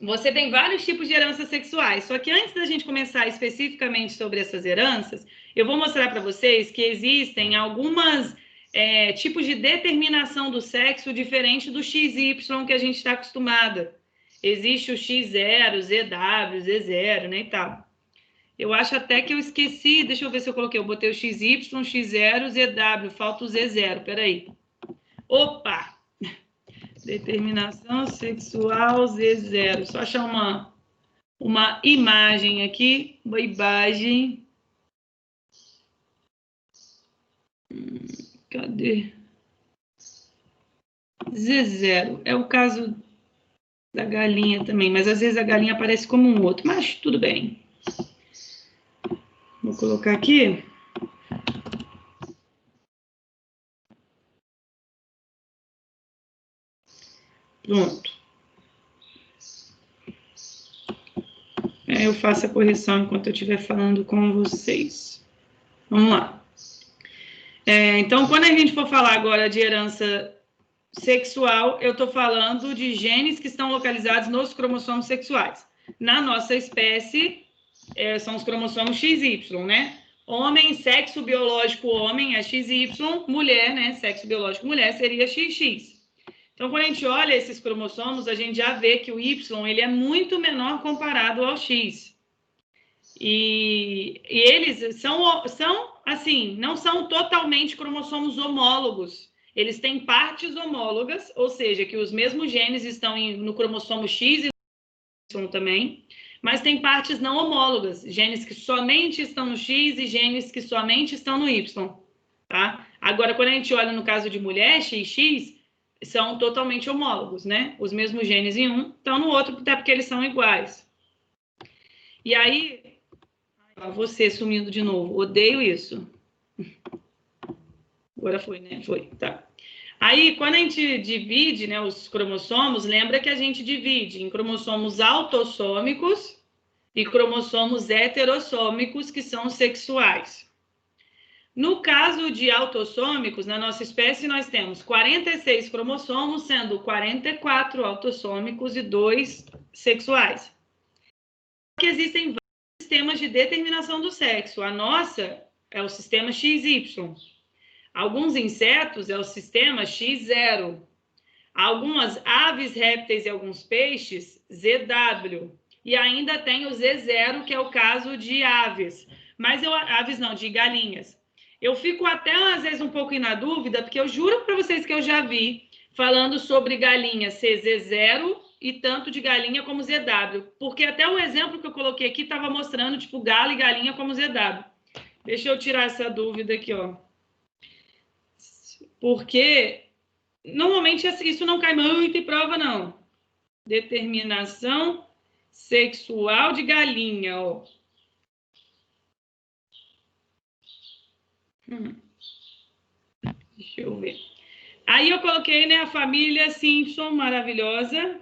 você tem vários tipos de heranças sexuais. Só que antes da gente começar especificamente sobre essas heranças, eu vou mostrar para vocês que existem algumas tipos de determinação do sexo diferente do XY que a gente está acostumada. Existe o X0, ZW, Z0, né, e tal. Eu acho até que eu esqueci, deixa eu ver se eu coloquei, eu botei o XY, X0, ZW, falta o Z0, peraí. Opa! Determinação sexual Z0, só achar uma imagem aqui, uma imagem. Cadê? Z0, é o caso da galinha também, mas às vezes a galinha aparece como um outro, mas tudo bem. Vou colocar aqui. Pronto. Eu faço a correção enquanto eu estiver falando com vocês. Vamos lá. Então, quando a gente for falar agora de herança sexual, eu estou falando de genes que estão localizados nos cromossomos sexuais. Na nossa espécie, são os cromossomos XY, né? Homem, sexo biológico homem é XY, mulher, né? Sexo biológico mulher seria XX. Então, quando a gente olha esses cromossomos, a gente já vê que o Y ele é muito menor comparado ao X. E eles são, assim, não são totalmente cromossomos homólogos. Eles têm partes homólogas, ou seja, que os mesmos genes estão no cromossomo X e Y também, mas tem partes não homólogas, genes que somente estão no X e genes que somente estão no Y, tá? Agora, quando a gente olha no caso de mulher, XX, são totalmente homólogos, né? Os mesmos genes em um estão no outro, até porque eles são iguais. E aí, você sumindo de novo, odeio isso. Agora foi, né? Foi, tá. Aí, quando a gente divide, né, os cromossomos, lembra que a gente divide em cromossomos autossômicos e cromossomos heterossômicos, que são sexuais. No caso de autossômicos, na nossa espécie, nós temos 46 cromossomos, sendo 44 autossômicos e 2 sexuais. Que existem vários sistemas de determinação do sexo. A nossa é o sistema XY. Alguns insetos é o sistema X0. Algumas aves, répteis e alguns peixes, ZW. E ainda tem o Z0, que é o caso de aves. Mas aves não, de galinhas. Eu fico até, às vezes, um pouco na dúvida, porque eu juro para vocês que eu já vi falando sobre galinha ser Z0 e tanto de galinha como ZW. Porque até o exemplo que eu coloquei aqui estava mostrando, tipo, galo e galinha como ZW. Deixa eu tirar essa dúvida aqui, ó. Porque, normalmente, isso não cai muito em prova, não. Determinação sexual de galinha, ó. Deixa eu ver. Aí eu coloquei, né, a família Simpson, maravilhosa,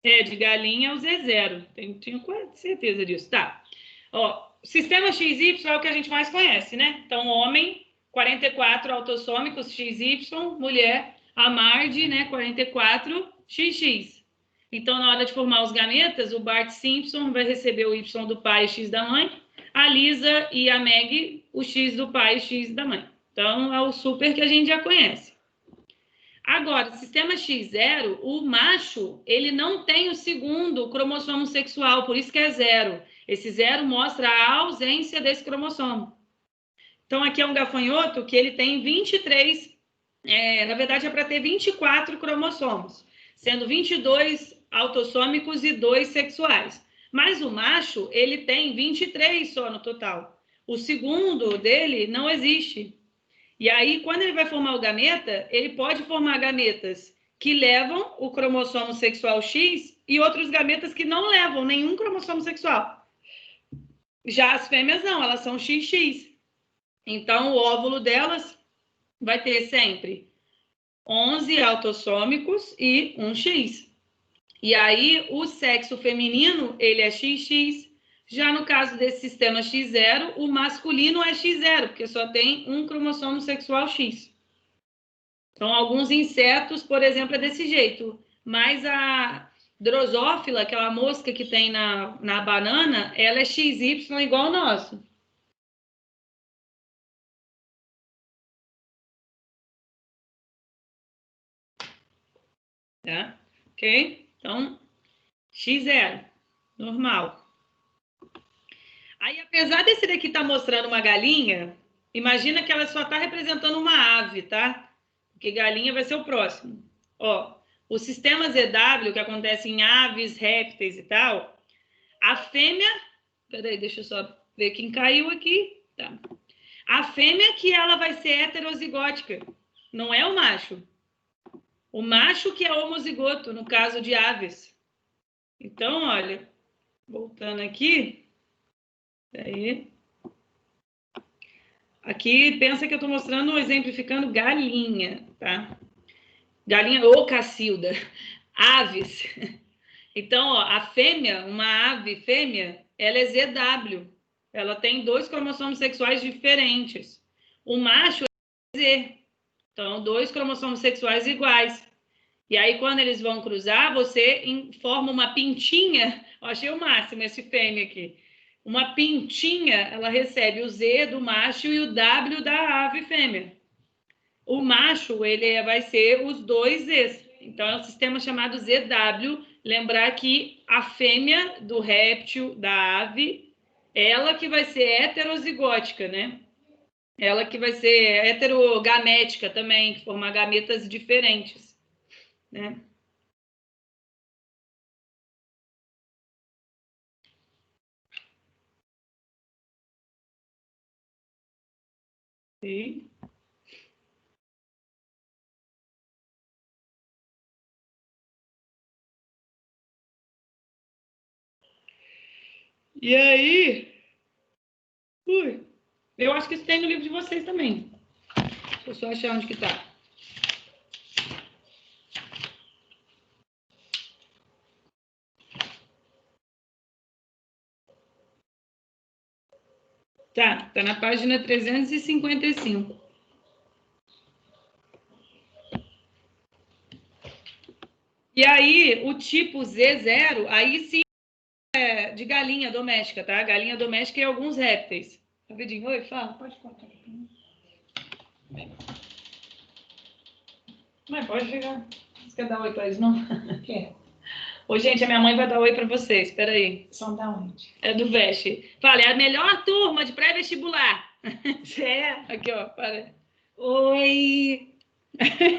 de galinha, o Z0. Tenho quase certeza disso. Tá. Ó, sistema XY é o que a gente mais conhece, né? Então, homem, 44 autossômicos XY, mulher, a Marge, né, 44 XX. Então, na hora de formar os gametas, o Bart Simpson vai receber o Y do pai e X da mãe, a Lisa e a Meg, o X do pai e X da mãe. Então, é o super que a gente já conhece. Agora, sistema X0, o macho, ele não tem o segundo cromossomo sexual, por isso que é 0. Esse 0 mostra a ausência desse cromossomo. Então, aqui é um gafanhoto que ele tem 23, na verdade é para ter 24 cromossomos, sendo 22 autossômicos e 2 sexuais. Mas o macho, ele tem 23 só no total. O segundo dele não existe. E aí, quando ele vai formar o gameta, ele pode formar gametas que levam o cromossomo sexual X e outros gametas que não levam nenhum cromossomo sexual. Já as fêmeas não, elas são XX. Então, o óvulo delas vai ter sempre 11 autossômicos e um X. E aí, o sexo feminino, ele é XX. Já no caso desse sistema X0, o masculino é X0, porque só tem um cromossomo sexual X. Então, alguns insetos, por exemplo, é desse jeito. Mas a drosófila, aquela mosca que tem na banana, ela é XY igual ao nosso. Tá? Ok? Então, X0, normal. Aí, apesar desse daqui estar mostrando uma galinha, imagina que ela só está representando uma ave, tá? Porque galinha vai ser o próximo. Ó, o sistema ZW, que acontece em aves, répteis e tal, a fêmea... Peraí, deixa eu só ver quem caiu aqui. Tá. A fêmea que ela vai ser heterozigótica, não é o macho. O macho que é homozigoto, no caso de aves. Então, olha, voltando aqui. Aí. Aqui, pensa que eu estou mostrando, exemplificando galinha, tá? Galinha ou cacilda. Aves. Então, ó, a fêmea, uma ave fêmea, ela é ZW. Ela tem 2 cromossomos sexuais diferentes. O macho é Z. Então, 2 cromossomos sexuais iguais. E aí, quando eles vão cruzar, você forma uma pintinha. Eu achei o máximo esse fêmea aqui. Uma pintinha, ela recebe o Z do macho e o W da ave fêmea. O macho, ele vai ser os 2 Zs. Então, é um sistema chamado ZW. Lembrar que a fêmea do réptil, da ave, ela que vai ser heterozigótica, né? Ela que vai ser heterogamética também, formar gametas diferentes, né? Sim. E aí... Ui, eu acho que isso tem no livro de vocês também. Deixa eu só achar onde que tá. Tá na página 355. E aí, o tipo Z0, aí sim é de galinha doméstica, tá? Galinha doméstica e alguns répteis. Rapidinho, oi, fala. Pode contar. Mas pode chegar. Você quer dar oi pra eles, não?
Quer?
Ô, gente, a minha mãe vai dar oi pra vocês. Espera aí.
São da onde?
É do Veste. Fala, é a melhor turma de pré-vestibular.
É.
Aqui, ó, para.
Oi!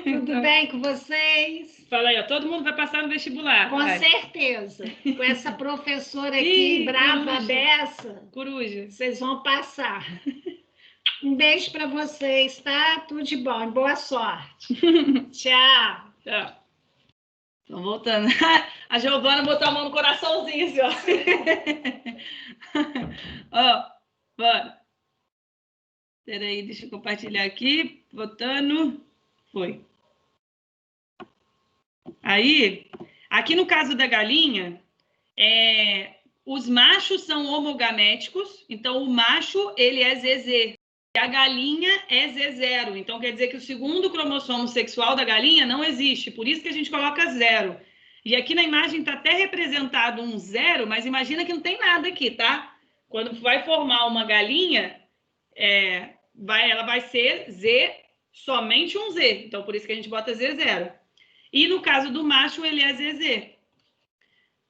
Tudo bem com vocês?
Fala aí, ó, todo mundo vai passar no vestibular.
Com
vai.
certeza. Com essa professora aqui,
Ih,
brava
coruja.
dessa,
Coruja.
vocês vão passar. Um beijo para vocês, tá? Tudo de bom. Boa sorte. Tchau.
Tchau. Então, voltando. A Giovana botou a mão no coraçãozinho, assim, ó. Ó, bora. Peraí, deixa eu compartilhar aqui. Botando. Foi. Aí, aqui no caso da galinha, os machos são homogaméticos. Então, o macho, ele é ZZ. E a galinha é Z0. Então, quer dizer que o segundo cromossomo sexual da galinha não existe. Por isso que a gente coloca 0. E aqui na imagem está até representado um 0, mas imagina que não tem nada aqui, tá? Quando vai formar uma galinha, ela vai ser Z, somente um Z. Então, por isso que a gente bota Z0. E no caso do macho, ele é ZZ.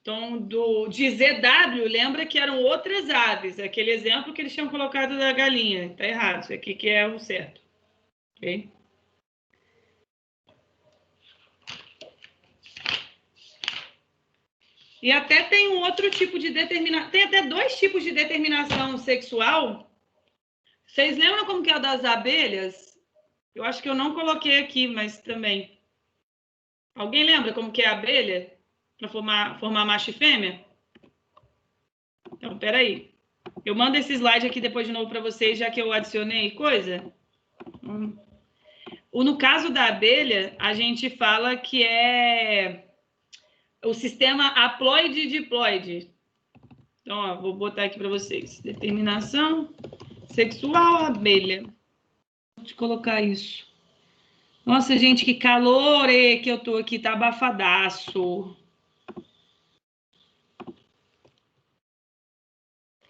Então, de ZW, lembra que eram outras aves. Aquele exemplo que eles tinham colocado da galinha. Está errado. Isso aqui que é o certo. Ok? E até tem um outro tipo de determinação. Tem até 2 tipos de determinação sexual. Vocês lembram como que é o das abelhas? Eu acho que eu não coloquei aqui, mas também. Alguém lembra como que é a abelha? Para formar macho e fêmea? Então, peraí. Eu mando esse slide aqui depois de novo para vocês, já que eu adicionei coisa. No caso da abelha, a gente fala que é o sistema haploide-diploide. Então, ó, vou botar aqui para vocês. Determinação sexual abelha. Vou colocar isso. Nossa, gente, que calor que eu tô aqui, tá abafadaço.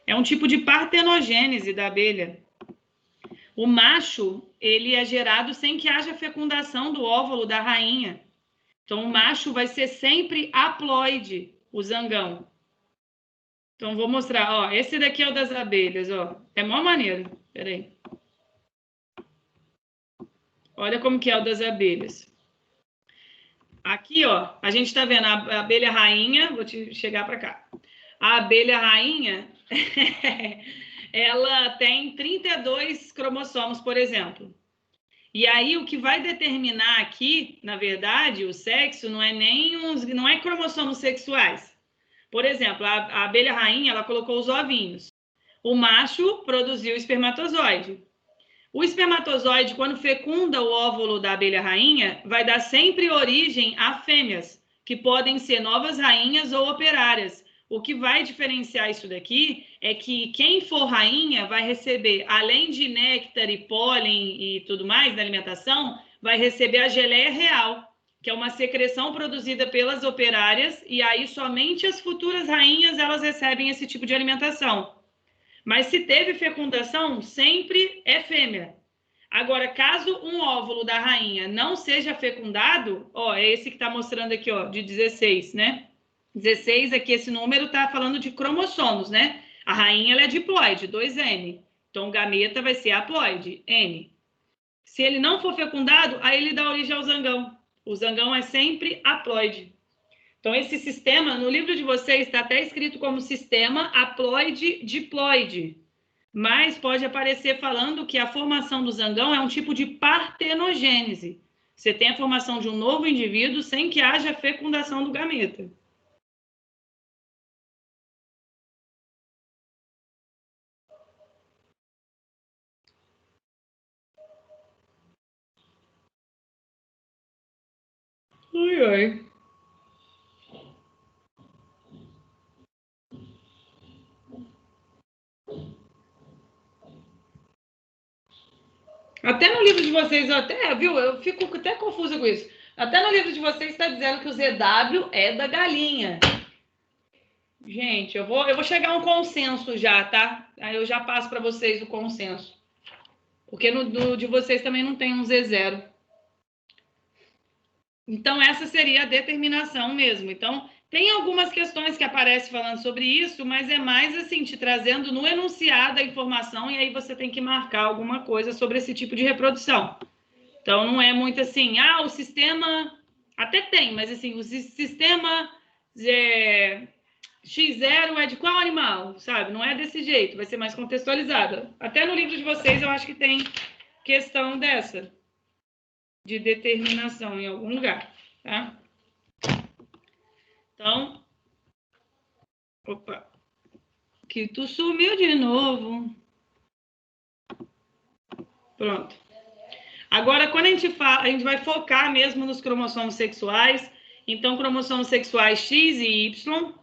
É um tipo de partenogênese da abelha. O macho, ele é gerado sem que haja fecundação do óvulo da rainha. Então, o macho vai ser sempre haploide, o zangão. Então, vou mostrar, ó, esse daqui é o das abelhas, ó. É mó maneiro. Peraí. Olha como que é o das abelhas. Aqui, ó, a gente tá vendo a abelha rainha, vou te chegar para cá. A abelha rainha, ela tem 32 cromossomos, por exemplo. E aí, o que vai determinar aqui, na verdade, o sexo, não é cromossomos sexuais. Por exemplo, a abelha rainha, ela colocou os ovinhos. O macho produziu o espermatozoide. O espermatozoide, quando fecunda o óvulo da abelha rainha, vai dar sempre origem a fêmeas, que podem ser novas rainhas ou operárias. O que vai diferenciar isso daqui é que quem for rainha vai receber, além de néctar e pólen e tudo mais da alimentação, vai receber a geleia real, que é uma secreção produzida pelas operárias, e aí somente as futuras rainhas elas recebem esse tipo de alimentação. Mas se teve fecundação, sempre é fêmea. Agora, caso um óvulo da rainha não seja fecundado, ó, é esse que está mostrando aqui, ó, de 16, né? 16 aqui, esse número está falando de cromossomos, né? A rainha ela é diploide, 2N. Então, o gameta vai ser haploide, N. Se ele não for fecundado, aí ele dá origem ao zangão. O zangão é sempre haploide. Então, esse sistema, no livro de vocês, está até escrito como sistema haploide-diploide. Mas pode aparecer falando que a formação do zangão é um tipo de partenogênese. Você tem a formação de um novo indivíduo sem que haja fecundação do gameta. Ai, ai. Até no livro de vocês, eu fico até confusa com isso. Até no livro de vocês está dizendo que o ZW é da galinha. Gente, eu vou chegar a um consenso já, tá? Aí eu já passo para vocês o consenso. Porque no de vocês também não tem um Z0. Então, essa seria a determinação mesmo. Então, tem algumas questões que aparecem falando sobre isso, mas é mais assim, te trazendo no enunciado a informação, e aí você tem que marcar alguma coisa sobre esse tipo de reprodução. Então, não é muito assim, o sistema... Até tem, mas assim, o sistema X0 é de qual animal, sabe? Não é desse jeito, vai ser mais contextualizado. Até no livro de vocês eu acho que tem questão dessa, de determinação em algum lugar, tá? Então, opa, que tu sumiu de novo. Pronto. Agora, quando a gente fala, a gente vai focar mesmo nos cromossomos sexuais. Então, cromossomos sexuais X e Y,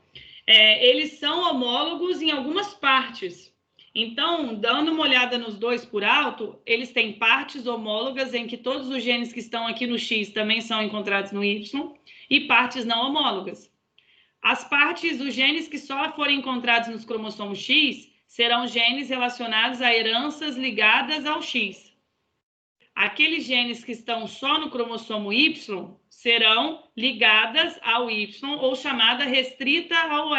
eles são homólogos em algumas partes. Então, dando uma olhada nos dois por alto, eles têm partes homólogas em que todos os genes que estão aqui no X também são encontrados no Y, e partes não homólogas. As partes, os genes que só forem encontrados nos cromossomos X, serão genes relacionados a heranças ligadas ao X. Aqueles genes que estão só no cromossomo Y serão ligadas ao Y, ou chamada restrita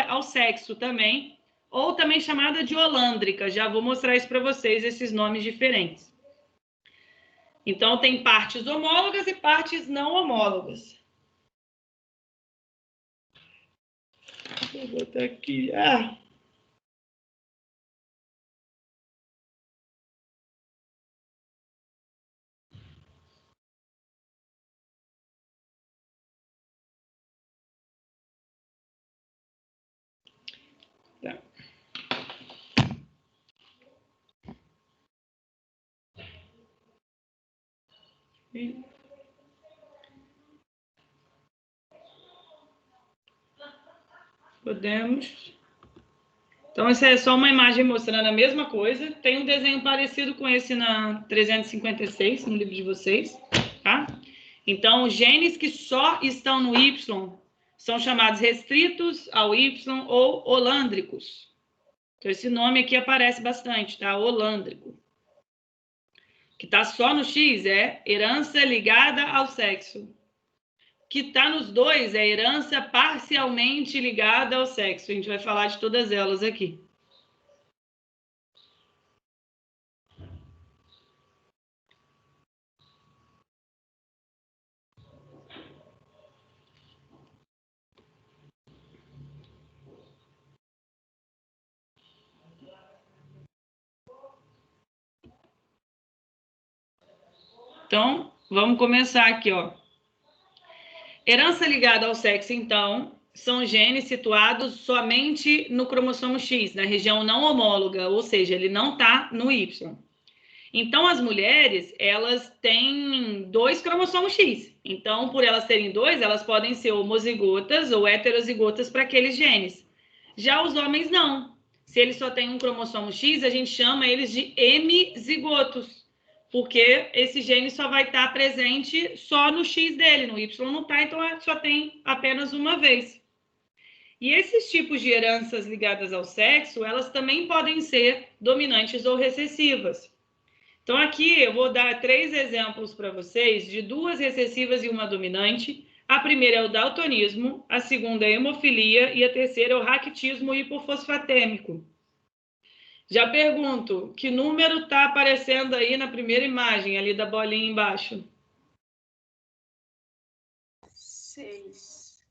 ao sexo também, ou também chamada de holândrica. Já vou mostrar isso para vocês, esses nomes diferentes. Então, tem partes homólogas e partes não homólogas. Vou botar aqui. Tá. Podemos. Então, essa é só uma imagem mostrando a mesma coisa. Tem um desenho parecido com esse na 356, no livro de vocês, tá? Então, genes que só estão no Y são chamados restritos ao Y ou holândricos. Então, esse nome aqui aparece bastante, tá? Holândrico. Que está só no X é herança ligada ao sexo. Que está nos dois é herança parcialmente ligada ao sexo. A gente vai falar de todas elas aqui. Então, vamos começar aqui, ó. Herança ligada ao sexo, então, são genes situados somente no cromossomo X, na região não homóloga, ou seja, ele não está no Y. Então, as mulheres, elas têm 2 cromossomos X. Então, por elas terem 2, elas podem ser homozigotas ou heterozigotas para aqueles genes. Já os homens, não. Se eles só têm um cromossomo X, a gente chama eles de hemizigotos. Porque esse gene só vai estar presente só no X dele, no Y não está, então só tem apenas uma vez. E esses tipos de heranças ligadas ao sexo, elas também podem ser dominantes ou recessivas. Então, aqui eu vou dar 3 exemplos para vocês de 2 recessivas e uma dominante. A primeira é o daltonismo, a segunda é a hemofilia e a terceira é o raquitismo hipofosfatêmico. Já pergunto, que número está aparecendo aí na primeira imagem, ali da bolinha embaixo?
6.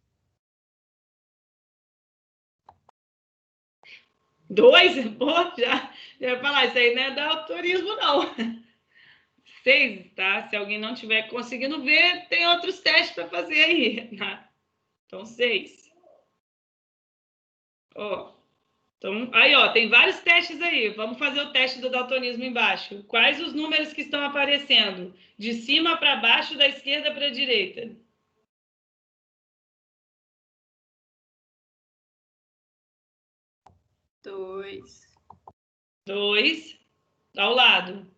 2? Pô, já ia falar, isso aí não é daltonismo, não. 6, tá? Se alguém não estiver conseguindo ver, tem outros testes para fazer aí. Tá? Então, 6. Ó. Então, aí, ó, tem vários testes aí. Vamos fazer o teste do daltonismo embaixo. Quais os números que estão aparecendo? De cima para baixo, da esquerda para a direita.
2.
2. Ao lado.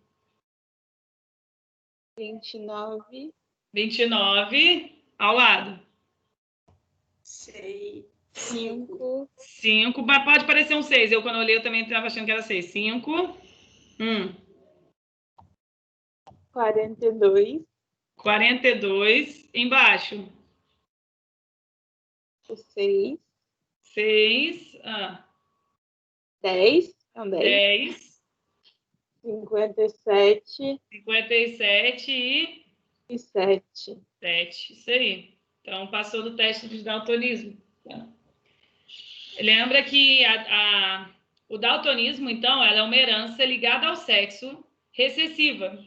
29.
29. Ao lado.
6.
5.
5. Mas pode parecer um 6. Eu, quando olhei, eu também estava achando que era 6. 5.
42.
42. Embaixo.
6.
6.
10. Não, 10.
10.
57.
57
E 7.
7. Isso aí. Então, passou do teste de daltonismo. Tá? Lembra que o daltonismo, então, ela é uma herança ligada ao sexo recessiva.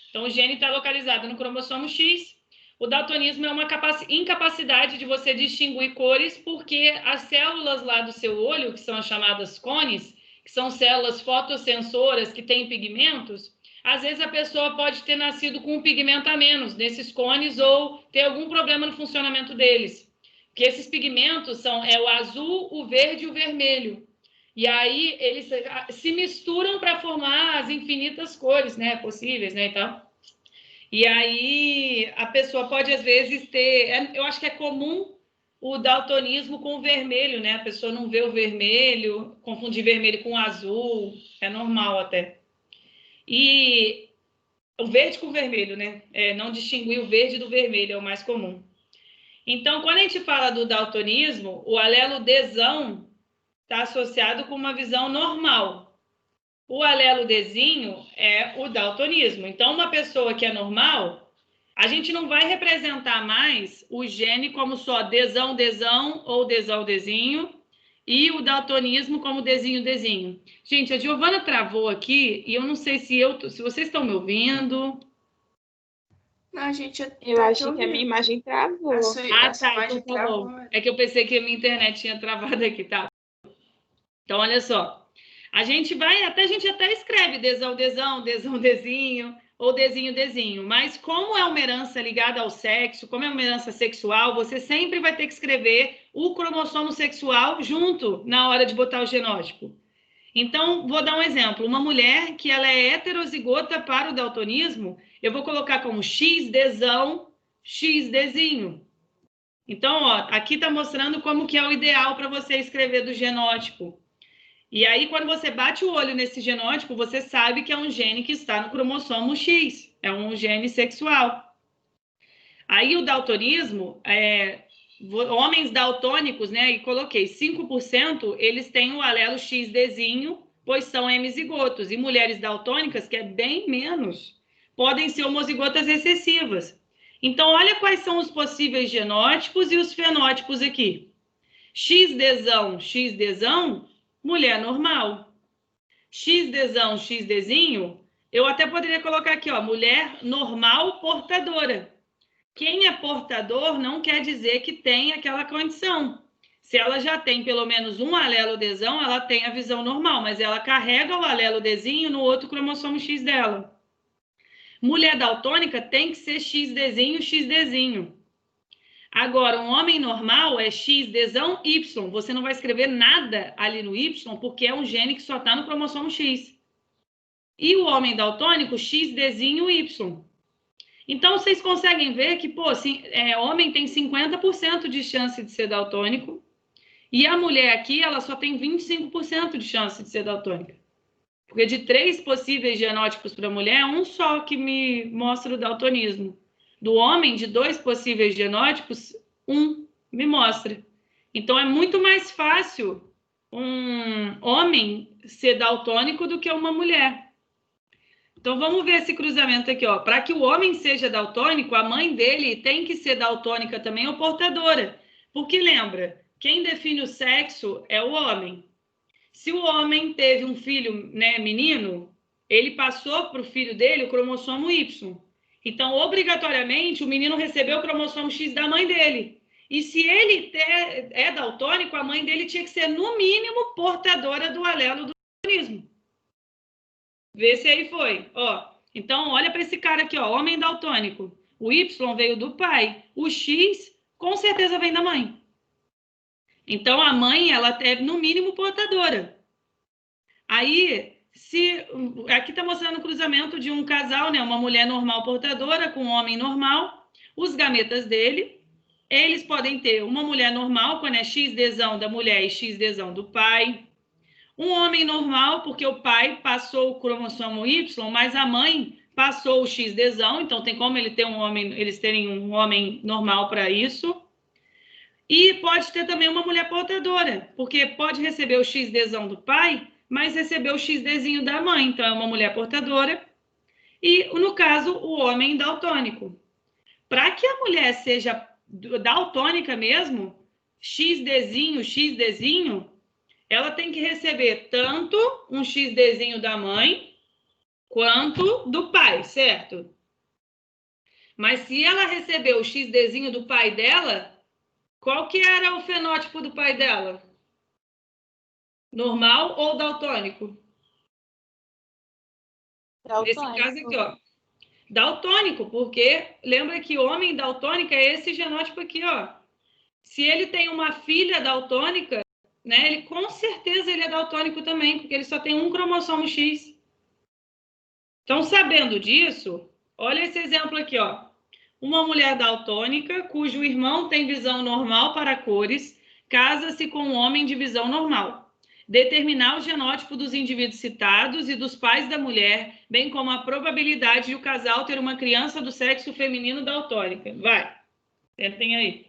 Então, o gene está localizado no cromossomo X. O daltonismo é uma incapacidade de você distinguir cores, porque as células lá do seu olho, que são as chamadas cones, que são células fotossensoras que têm pigmentos, às vezes a pessoa pode ter nascido com um pigmento a menos nesses cones ou ter algum problema no funcionamento deles. Porque esses pigmentos são o azul, o verde e o vermelho. E aí eles se misturam para formar as infinitas cores, né, possíveis, né, e tal. E aí a pessoa pode às vezes ter, eu acho que é comum o daltonismo com o vermelho, né? A pessoa não vê o vermelho, confundir vermelho com azul, é normal até. E o verde com o vermelho, né? Não distinguir o verde do vermelho é o mais comum. Então, quando a gente fala do daltonismo, o alelo Dzão está associado com uma visão normal. O alelo Dzinho é o daltonismo. Então, uma pessoa que é normal, a gente não vai representar mais o gene como só Dzão, Dzão ou Dzão, Dzinho e o daltonismo como Dzinho, Dzinho. Gente, a Giovana travou aqui e eu não sei se vocês estão me ouvindo.
Não, gente,
Eu acho que a minha imagem travou.
Tá, então tá bom. É que eu pensei que a minha internet tinha travado aqui, tá? Então, olha só. A gente até escreve Dzão, Dzão, Dzão, Dzinho, ou Dzinho, Dzinho. Mas como é uma herança ligada ao sexo, como é uma herança sexual, você sempre vai ter que escrever o cromossomo sexual junto na hora de botar o genótipo. Então, vou dar um exemplo. Uma mulher que ela é heterozigota para o daltonismo, eu vou colocar como XDzão, XDzinho. Então, ó, aqui está mostrando como que é o ideal para você escrever do genótipo. E aí, quando você bate o olho nesse genótipo, você sabe que é um gene que está no cromossomo X, é um gene sexual. Aí, o daltonismo, homens daltônicos, né, e coloquei 5%, eles têm o alelo XDzinho, pois são hemizigotos. E mulheres daltônicas, que é bem menos, podem ser homozigotas recessivas. Então, olha quais são os possíveis genótipos e os fenótipos aqui. XDzão, XDzão, mulher normal. XDzão, XDzinho, eu até poderia colocar aqui, ó, mulher normal portadora. Quem é portador não quer dizer que tem aquela condição. Se ela já tem pelo menos um alelo Dzão, ela tem a visão normal, mas ela carrega o alelo Dzinho no outro cromossomo X dela. Mulher daltônica tem que ser XDzinho, XDzinho. Agora, um homem normal é XDzão, Y. Você não vai escrever nada ali no Y, porque é um gene que só está no cromossomo X. E o homem daltônico, XDzinho, Y. Então, vocês conseguem ver que, pô, homem tem 50% de chance de ser daltônico, e a mulher aqui, ela só tem 25% de chance de ser daltônica. Porque de 3 possíveis genótipos para a mulher, é um só que me mostra o daltonismo. Do homem, de 2 possíveis genótipos, 1 me mostra. Então, é muito mais fácil um homem ser daltônico do que uma mulher. Então, vamos ver esse cruzamento aqui, ó. Para que o homem seja daltônico, a mãe dele tem que ser daltônica também ou portadora. Porque lembra, quem define o sexo é o homem. Se o homem teve um filho, né, menino, ele passou para o filho dele o cromossomo Y. Então, obrigatoriamente, o menino recebeu o cromossomo X da mãe dele. E se ele é daltônico, a mãe dele tinha que ser, no mínimo, portadora do alelo do daltonismo. Vê se aí foi. Ó, então, olha para esse cara aqui, ó, homem daltônico. O Y veio do pai. O X, com certeza, vem da mãe. Então, a mãe, ela é, no mínimo, portadora. Aí, aqui está mostrando o cruzamento de um casal, né? Uma mulher normal portadora com um homem normal. Os gametas dele, eles podem ter uma mulher normal, quando é XDzão da mulher e XDzão do pai. Um homem normal, porque o pai passou o cromossomo Y, mas a mãe passou o XDzão, então tem como eles terem um homem normal para isso. E pode ter também uma mulher portadora, porque pode receber o XDzão do pai, mas receber o XDzinho da mãe, então é uma mulher portadora. E, no caso, o homem daltônico. Para que a mulher seja daltônica mesmo, XDzinho, ela tem que receber tanto um XDzinho da mãe quanto do pai, certo? Mas se ela recebeu o XDzinho do pai dela, qual que era o fenótipo do pai dela? Normal ou daltônico? Nesse caso aqui, ó. Daltônico, porque lembra que homem daltônico é esse genótipo aqui, ó. Se ele tem uma filha daltônica, né, ele com certeza ele é daltônico também, porque ele só tem um cromossomo X. Então, sabendo disso, olha esse exemplo aqui, ó. Uma mulher daltônica, cujo irmão tem visão normal para cores, casa-se com um homem de visão normal. Determinar o genótipo dos indivíduos citados e dos pais da mulher, bem como a probabilidade de o casal ter uma criança do sexo feminino daltônica. Vai, tentem aí.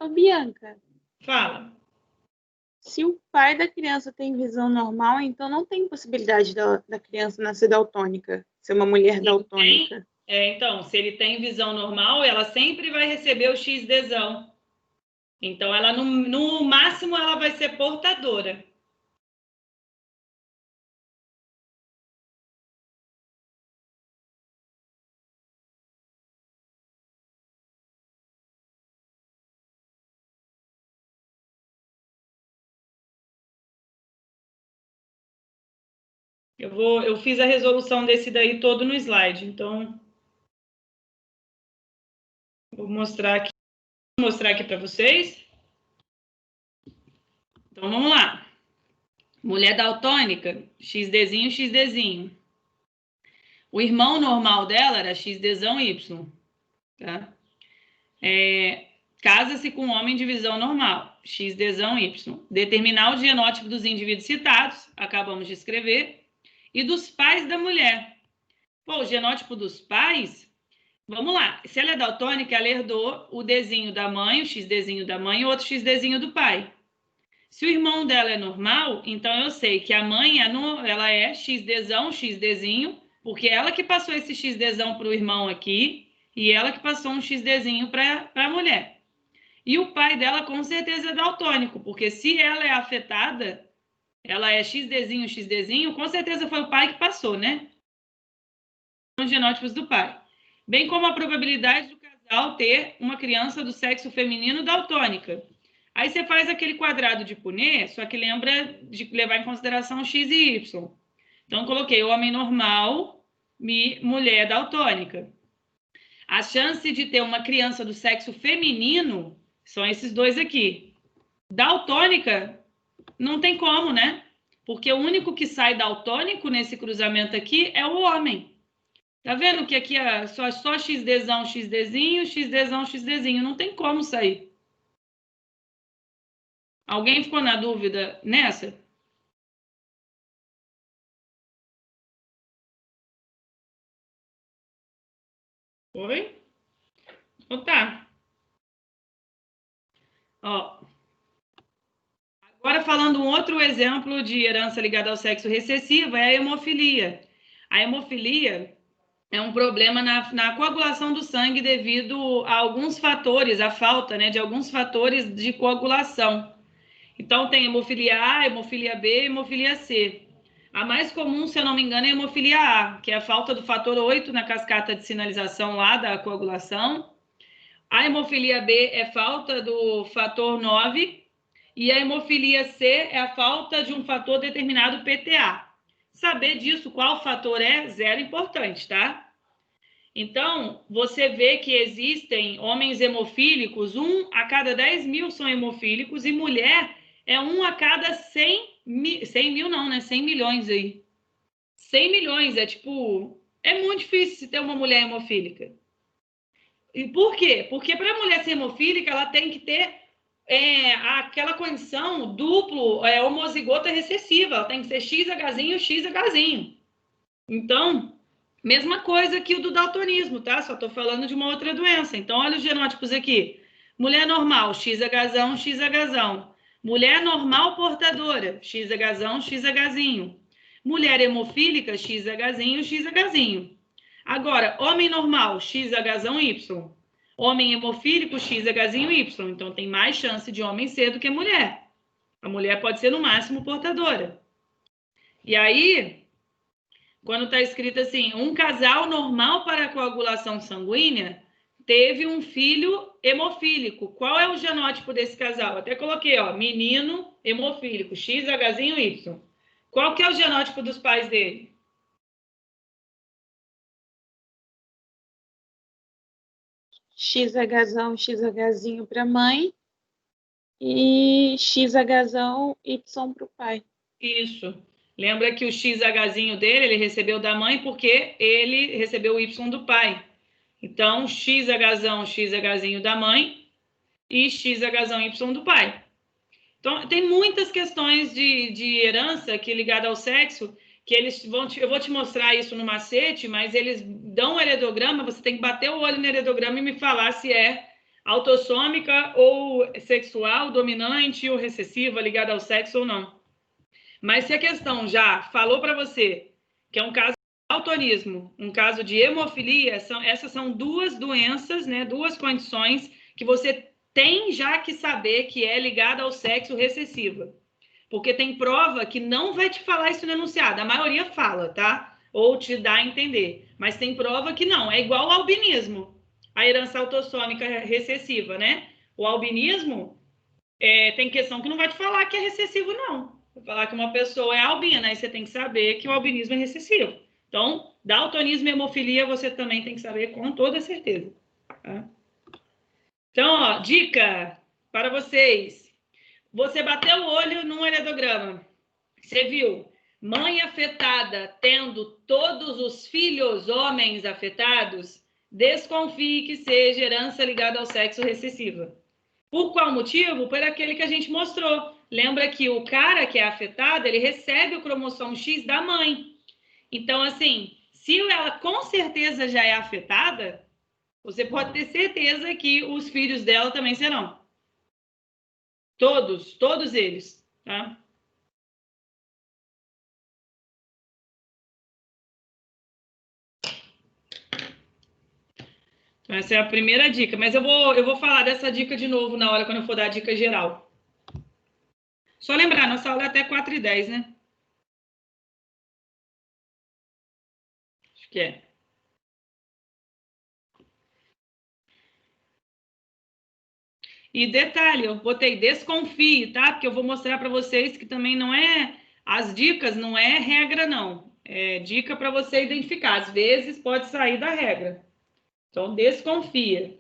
Ô, Bianca,
Fala.
se o pai da criança tem visão normal, então não tem possibilidade da criança nascer daltônica, ser uma mulher daltônica.
Então, se ele tem visão normal, ela sempre vai receber o XDzão. Então, ela no máximo, ela vai ser portadora. Eu fiz a resolução desse daí todo no slide, então vou mostrar aqui para vocês. Então vamos lá. Mulher daltônica, XDzinho, XDzinho. O irmão normal dela era XDzão Y, tá? Casa-se com um homem de visão normal, XDzão Y. Determinar o genótipo dos indivíduos citados, acabamos de escrever. E dos pais da mulher. Pô, o genótipo dos pais, vamos lá. Se ela é daltônica, ela herdou o Dzinho da mãe, o XDzinho da mãe e outro XDzinho do pai. Se o irmão dela é normal, então eu sei que a mãe ela é XDzão, XDzinho, porque ela que passou esse XDzão para o irmão aqui e ela que passou um XDzinho para a mulher. E o pai dela com certeza é daltônico, porque se ela é afetada, ela é XDzinho, XDzinho, com certeza foi o pai que passou, né? Os genótipos do pai. Bem como a probabilidade do casal ter uma criança do sexo feminino daltônica. Aí você faz aquele quadrado de Punnett, só que lembra de levar em consideração X e Y. Então, coloquei homem normal, mulher daltônica. A chance de ter uma criança do sexo feminino são esses dois aqui. Daltônica, não tem como, né? Porque o único que sai daltônico nesse cruzamento aqui é o homem. Tá vendo que aqui é só XDzão, XDzinho, XDzão, XDzinho. Não tem como sair. Alguém ficou na dúvida nessa? Oi? Então tá. Ó. Agora, falando um outro exemplo de herança ligada ao sexo recessivo, é a hemofilia. A hemofilia é um problema na coagulação do sangue devido a alguns fatores, a falta, né, de alguns fatores de coagulação. Então, tem hemofilia A, hemofilia B, hemofilia C. A mais comum, se eu não me engano, é a hemofilia A, que é a falta do fator 8 na cascata de sinalização lá da coagulação. A hemofilia B é falta do fator 9. E a hemofilia C é a falta de um fator determinado PTA. Saber disso, qual fator é, zero importante, tá? Então, você vê que existem homens hemofílicos, 1 a cada 10 mil são hemofílicos, e mulher é 1 a cada 100 mil não, né? 100 milhões aí. 100 milhões, é muito difícil ter uma mulher hemofílica. E por quê? Porque para a mulher ser hemofílica, ela tem que ter aquela condição duplo, homozigota recessiva, ela tem que ser XHzinho, XHzinho. Então, mesma coisa que o do daltonismo, tá? Só estou falando de uma outra doença. Então, olha os genótipos aqui. Mulher normal, XHzão, XHzão. Mulher normal portadora, XHzão, XHzinho. Mulher hemofílica, XHzinho, XHzinho. Agora, homem normal, XHzão, Y. Homem hemofílico, XHzinho, Y. Então, tem mais chance de homem ser do que mulher. A mulher pode ser, no máximo, portadora. E aí, quando está escrito assim, um casal normal para coagulação sanguínea teve um filho hemofílico. Qual é o genótipo desse casal? Até coloquei, ó, menino hemofílico, XHzinho, Y. Qual que é o genótipo dos pais dele?
XHzão, XHzinho para a mãe e XHzão, Y para o pai.
Isso. Lembra que o XHzinho dele, ele recebeu da mãe porque ele recebeu o Y do pai. Então, XHzão, XHzinho da mãe e XHzão, Y do pai. Então, tem muitas questões de herança que ligada ao sexo que eles vão eu vou te mostrar isso no macete, mas eles dão um heredograma, você tem que bater o olho no heredograma e me falar se é autossômica ou sexual, dominante ou recessiva, ligada ao sexo ou não. Mas se a questão já falou para você que é um caso de daltonismo, um caso de hemofilia, essas são duas doenças, né, duas condições que você tem já que saber que é ligada ao sexo recessiva. Porque tem prova que não vai te falar isso no enunciado. A maioria fala, tá? Ou te dá a entender. Mas tem prova que não. É igual ao albinismo. A herança autossômica recessiva, né? O albinismo tem questão que não vai te falar que é recessivo, não. Vai falar que uma pessoa é albina, aí você tem que saber que o albinismo é recessivo. Então, daltonismo e hemofilia você também tem que saber com toda certeza. Tá? Então, ó, dica para vocês. Você bateu o olho num heredograma. Você viu mãe afetada tendo todos os filhos homens afetados? Desconfie que seja herança ligada ao sexo recessiva. Por qual motivo? Por aquele que a gente mostrou. Lembra que o cara que é afetado, ele recebe o cromossomo X da mãe. Então, assim, se ela com certeza já é afetada, você pode ter certeza que os filhos dela também serão. Todos eles, tá? Então, essa é a primeira dica, mas eu vou falar dessa dica de novo na hora quando eu for dar a dica geral. Só lembrar, nossa aula é até 4h10, né? Acho que é. E detalhe, eu botei desconfie, tá? Porque eu vou mostrar para vocês que também não é... As dicas não é regra, não. É dica para você identificar. Às vezes pode sair da regra. Então, desconfia.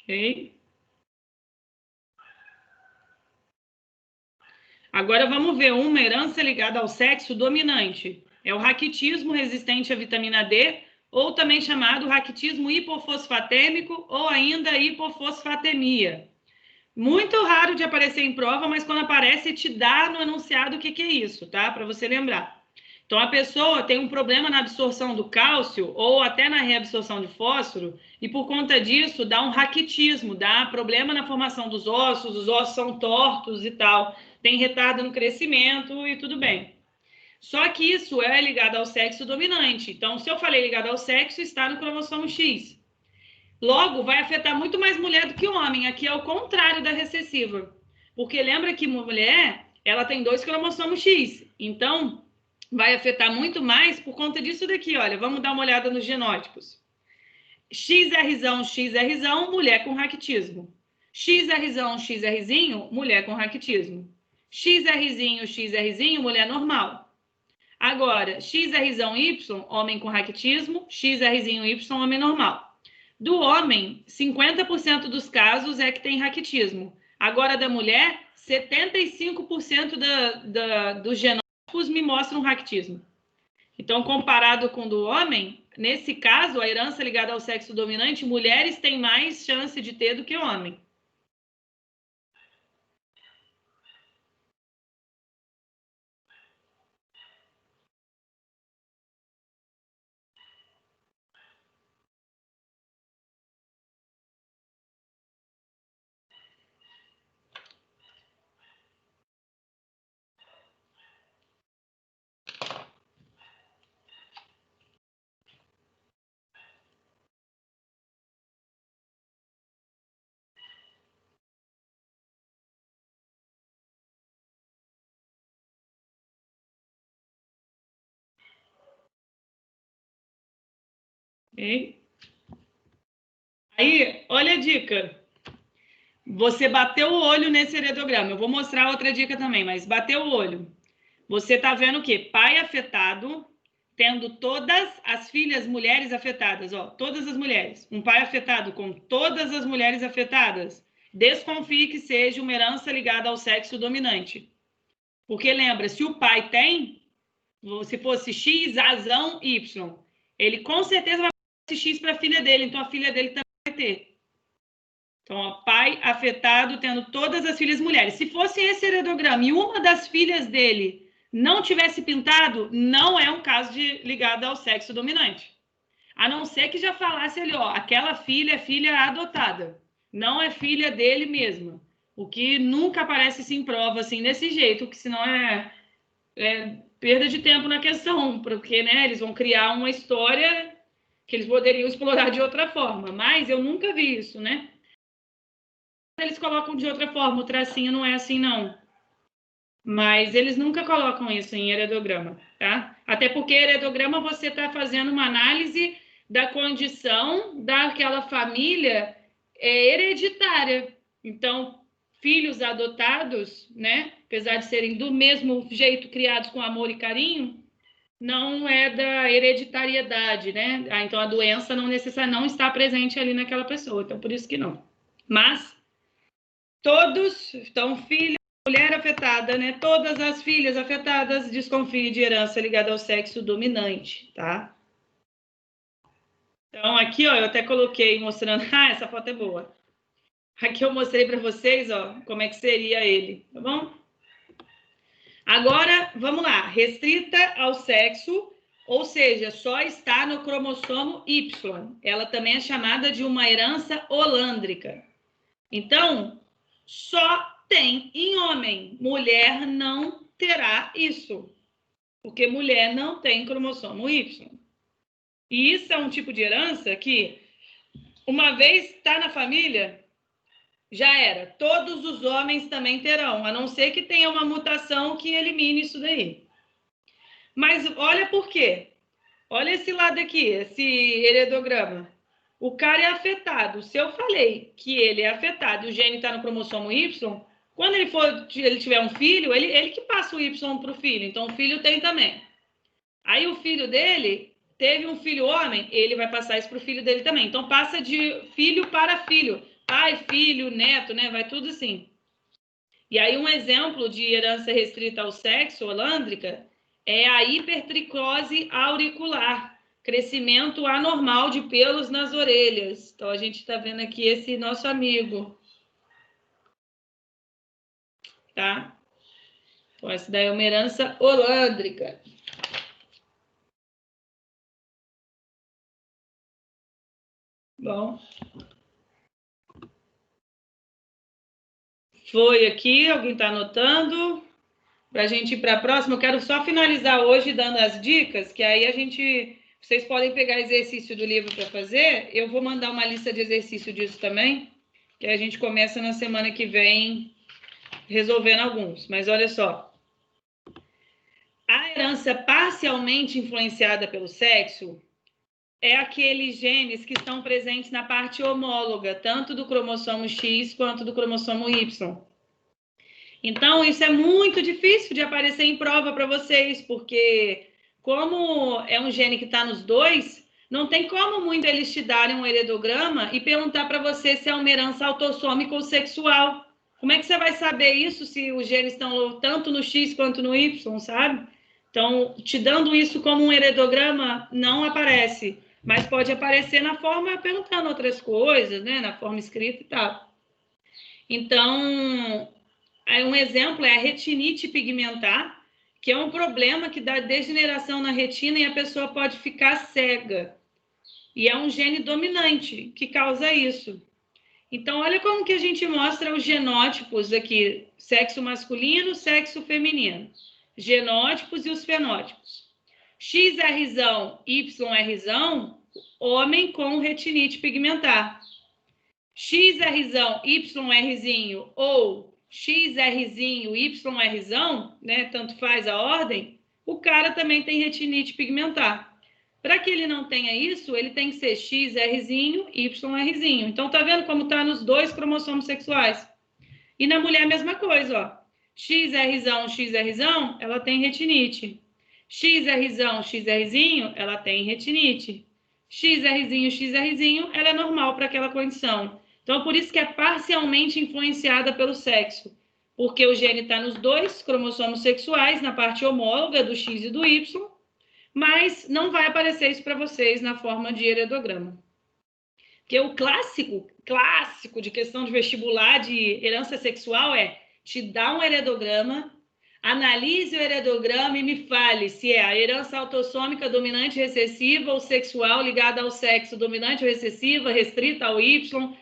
Ok? Agora vamos ver uma herança ligada ao sexo dominante. É o raquitismo resistente à vitamina D, ou também chamado raquitismo hipofosfatêmico ou ainda hipofosfatemia. Muito raro de aparecer em prova, mas quando aparece, te dá no enunciado o que é isso, tá? Para você lembrar. Então, a pessoa tem um problema na absorção do cálcio ou até na reabsorção de fósforo e, por conta disso, dá um raquitismo, dá problema na formação dos ossos, os ossos são tortos e tal, tem retardo no crescimento e tudo bem. Só que isso é ligado ao sexo dominante. Então, se eu falei ligado ao sexo, está no cromossomo X. Logo, vai afetar muito mais mulher do que homem. Aqui é o contrário da recessiva. Porque lembra que mulher, ela tem 2 cromossomos X. Então, vai afetar muito mais por conta disso daqui. Olha, vamos dar uma olhada nos genótipos. XRzão, XRzão, mulher com raquitismo. XRzão, XRzinho, mulher com raquitismo. XRzinho, XRzinho, mulher normal. Agora, XRzão Y, homem com raquitismo. XRzinho Y, homem normal. Do homem, 50% dos casos é que tem raquitismo. Agora, da mulher, 75% dos genótipos me mostram raquitismo. Então, comparado com o do homem, nesse caso, a herança ligada ao sexo dominante, mulheres têm mais chance de ter do que homem. Okay? Aí, olha a dica. Você bateu o olho nesse heredograma. Eu vou mostrar outra dica também, mas bateu o olho. Você está vendo o quê? Pai afetado, tendo todas as filhas mulheres afetadas, ó, todas as mulheres. Um pai afetado com todas as mulheres afetadas. Desconfie que seja uma herança ligada ao sexo dominante. Porque lembra, se o pai tem, se fosse X, Azão, Y, ele com certeza vai ter esse X para a filha dele, então a filha dele também vai ter. Então, ó, pai afetado tendo todas as filhas mulheres. Se fosse esse heredograma e uma das filhas dele não tivesse pintado, não é um caso ligado ao sexo dominante. A não ser que já falasse ali, ó, aquela filha é filha adotada, não é filha dele mesma. O que nunca aparece se em prova assim desse jeito, que senão é perda de tempo na questão, porque, né, eles vão criar uma história que eles poderiam explorar de outra forma, mas eu nunca vi isso, né? Eles colocam de outra forma, o tracinho não é assim, não. Mas eles nunca colocam isso em heredograma, tá? Até porque heredograma você está fazendo uma análise da condição daquela família hereditária. Então, filhos adotados, né, apesar de serem do mesmo jeito criados com amor e carinho, não é da hereditariedade, né? Então a doença não necessariamente não está presente ali naquela pessoa, então por isso que não. Mas todos, então filho, mulher afetada, né? Todas as filhas afetadas desconfiem de herança ligada ao sexo dominante, tá? Então aqui, ó, eu até coloquei mostrando, essa foto é boa. Aqui eu mostrei para vocês, ó, como é que seria ele, tá bom? Agora, vamos lá, restrita ao sexo, ou seja, só está no cromossomo Y. Ela também é chamada de uma herança holândrica. Então, só tem em homem. Mulher não terá isso, porque mulher não tem cromossomo Y. E isso é um tipo de herança que, uma vez está na família, já era. Todos os homens também terão, a não ser que tenha uma mutação que elimine isso daí. Mas olha por quê. Olha esse lado aqui, esse heredograma. O cara é afetado. Se eu falei que ele é afetado e o gene está no cromossomo Y, quando ele tiver um filho, ele que passa o Y para o filho. Então, o filho tem também. Aí, o filho dele teve um filho homem, ele vai passar isso para o filho dele também. Então, passa de filho para filho. Pai, filho, neto, né? Vai tudo assim. E aí, um exemplo de herança restrita ao sexo, holândrica, é a hipertricose auricular, crescimento anormal de pelos nas orelhas. Então, a gente está vendo aqui esse nosso amigo. Tá? Então, essa daí é uma herança holândrica. Bom. Foi aqui, alguém está anotando? Para a gente ir para a próxima, eu quero só finalizar hoje dando as dicas, que aí vocês podem pegar exercício do livro para fazer. Eu vou mandar uma lista de exercício disso também, que a gente começa na semana que vem resolvendo alguns. Mas olha só. A herança parcialmente influenciada pelo sexo é aqueles genes que estão presentes na parte homóloga, tanto do cromossomo X quanto do cromossomo Y. Então, isso é muito difícil de aparecer em prova para vocês, porque como é um gene que está nos dois, não tem como muito eles te darem um heredograma e perguntar para você se é uma herança autossômica ou sexual. Como é que você vai saber isso se os genes estão tanto no X quanto no Y, sabe? Então, te dando isso como um heredograma, não aparece. Mas pode aparecer na forma perguntando outras coisas, né? Na forma escrita e tal. Então, um exemplo é a retinite pigmentar, que é um problema que dá degeneração na retina e a pessoa pode ficar cega. E é um gene dominante que causa isso. Então, olha como que a gente mostra os genótipos aqui, sexo masculino, sexo feminino. Genótipos e os fenótipos. XRzão, YRzão, homem com retinite pigmentar. XRzão, YRzinho ou XRzinho, YRzão, né, tanto faz a ordem, o cara também tem retinite pigmentar. Para que ele não tenha isso, ele tem que ser XRzinho, YRzinho. Então, tá vendo como tá nos dois cromossomos sexuais? E na mulher a mesma coisa, ó. XRzão, XRzão, ela tem retinite. XRzão, XRzinho, ela tem retinite. XRzinho, XRzinho, ela é normal para aquela condição. Então, por isso que é parcialmente influenciada pelo sexo. Porque o gene está nos dois cromossomos sexuais, na parte homóloga do X e do Y, mas não vai aparecer isso para vocês na forma de heredograma. Porque o clássico de questão de vestibular de herança sexual é te dar um heredograma, Analise o heredograma e me fale se é a herança autossômica dominante recessiva ou sexual ligada ao sexo dominante ou recessiva, restrita ao Y.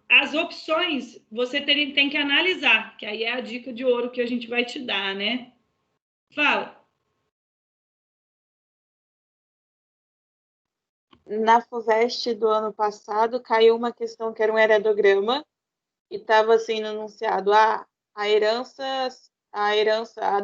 As opções você tem que analisar, que aí é a dica de ouro que a gente vai te dar, né? Fala.
Na FUVEST do ano passado, caiu uma questão que era um heredograma e estava assim no enunciado: a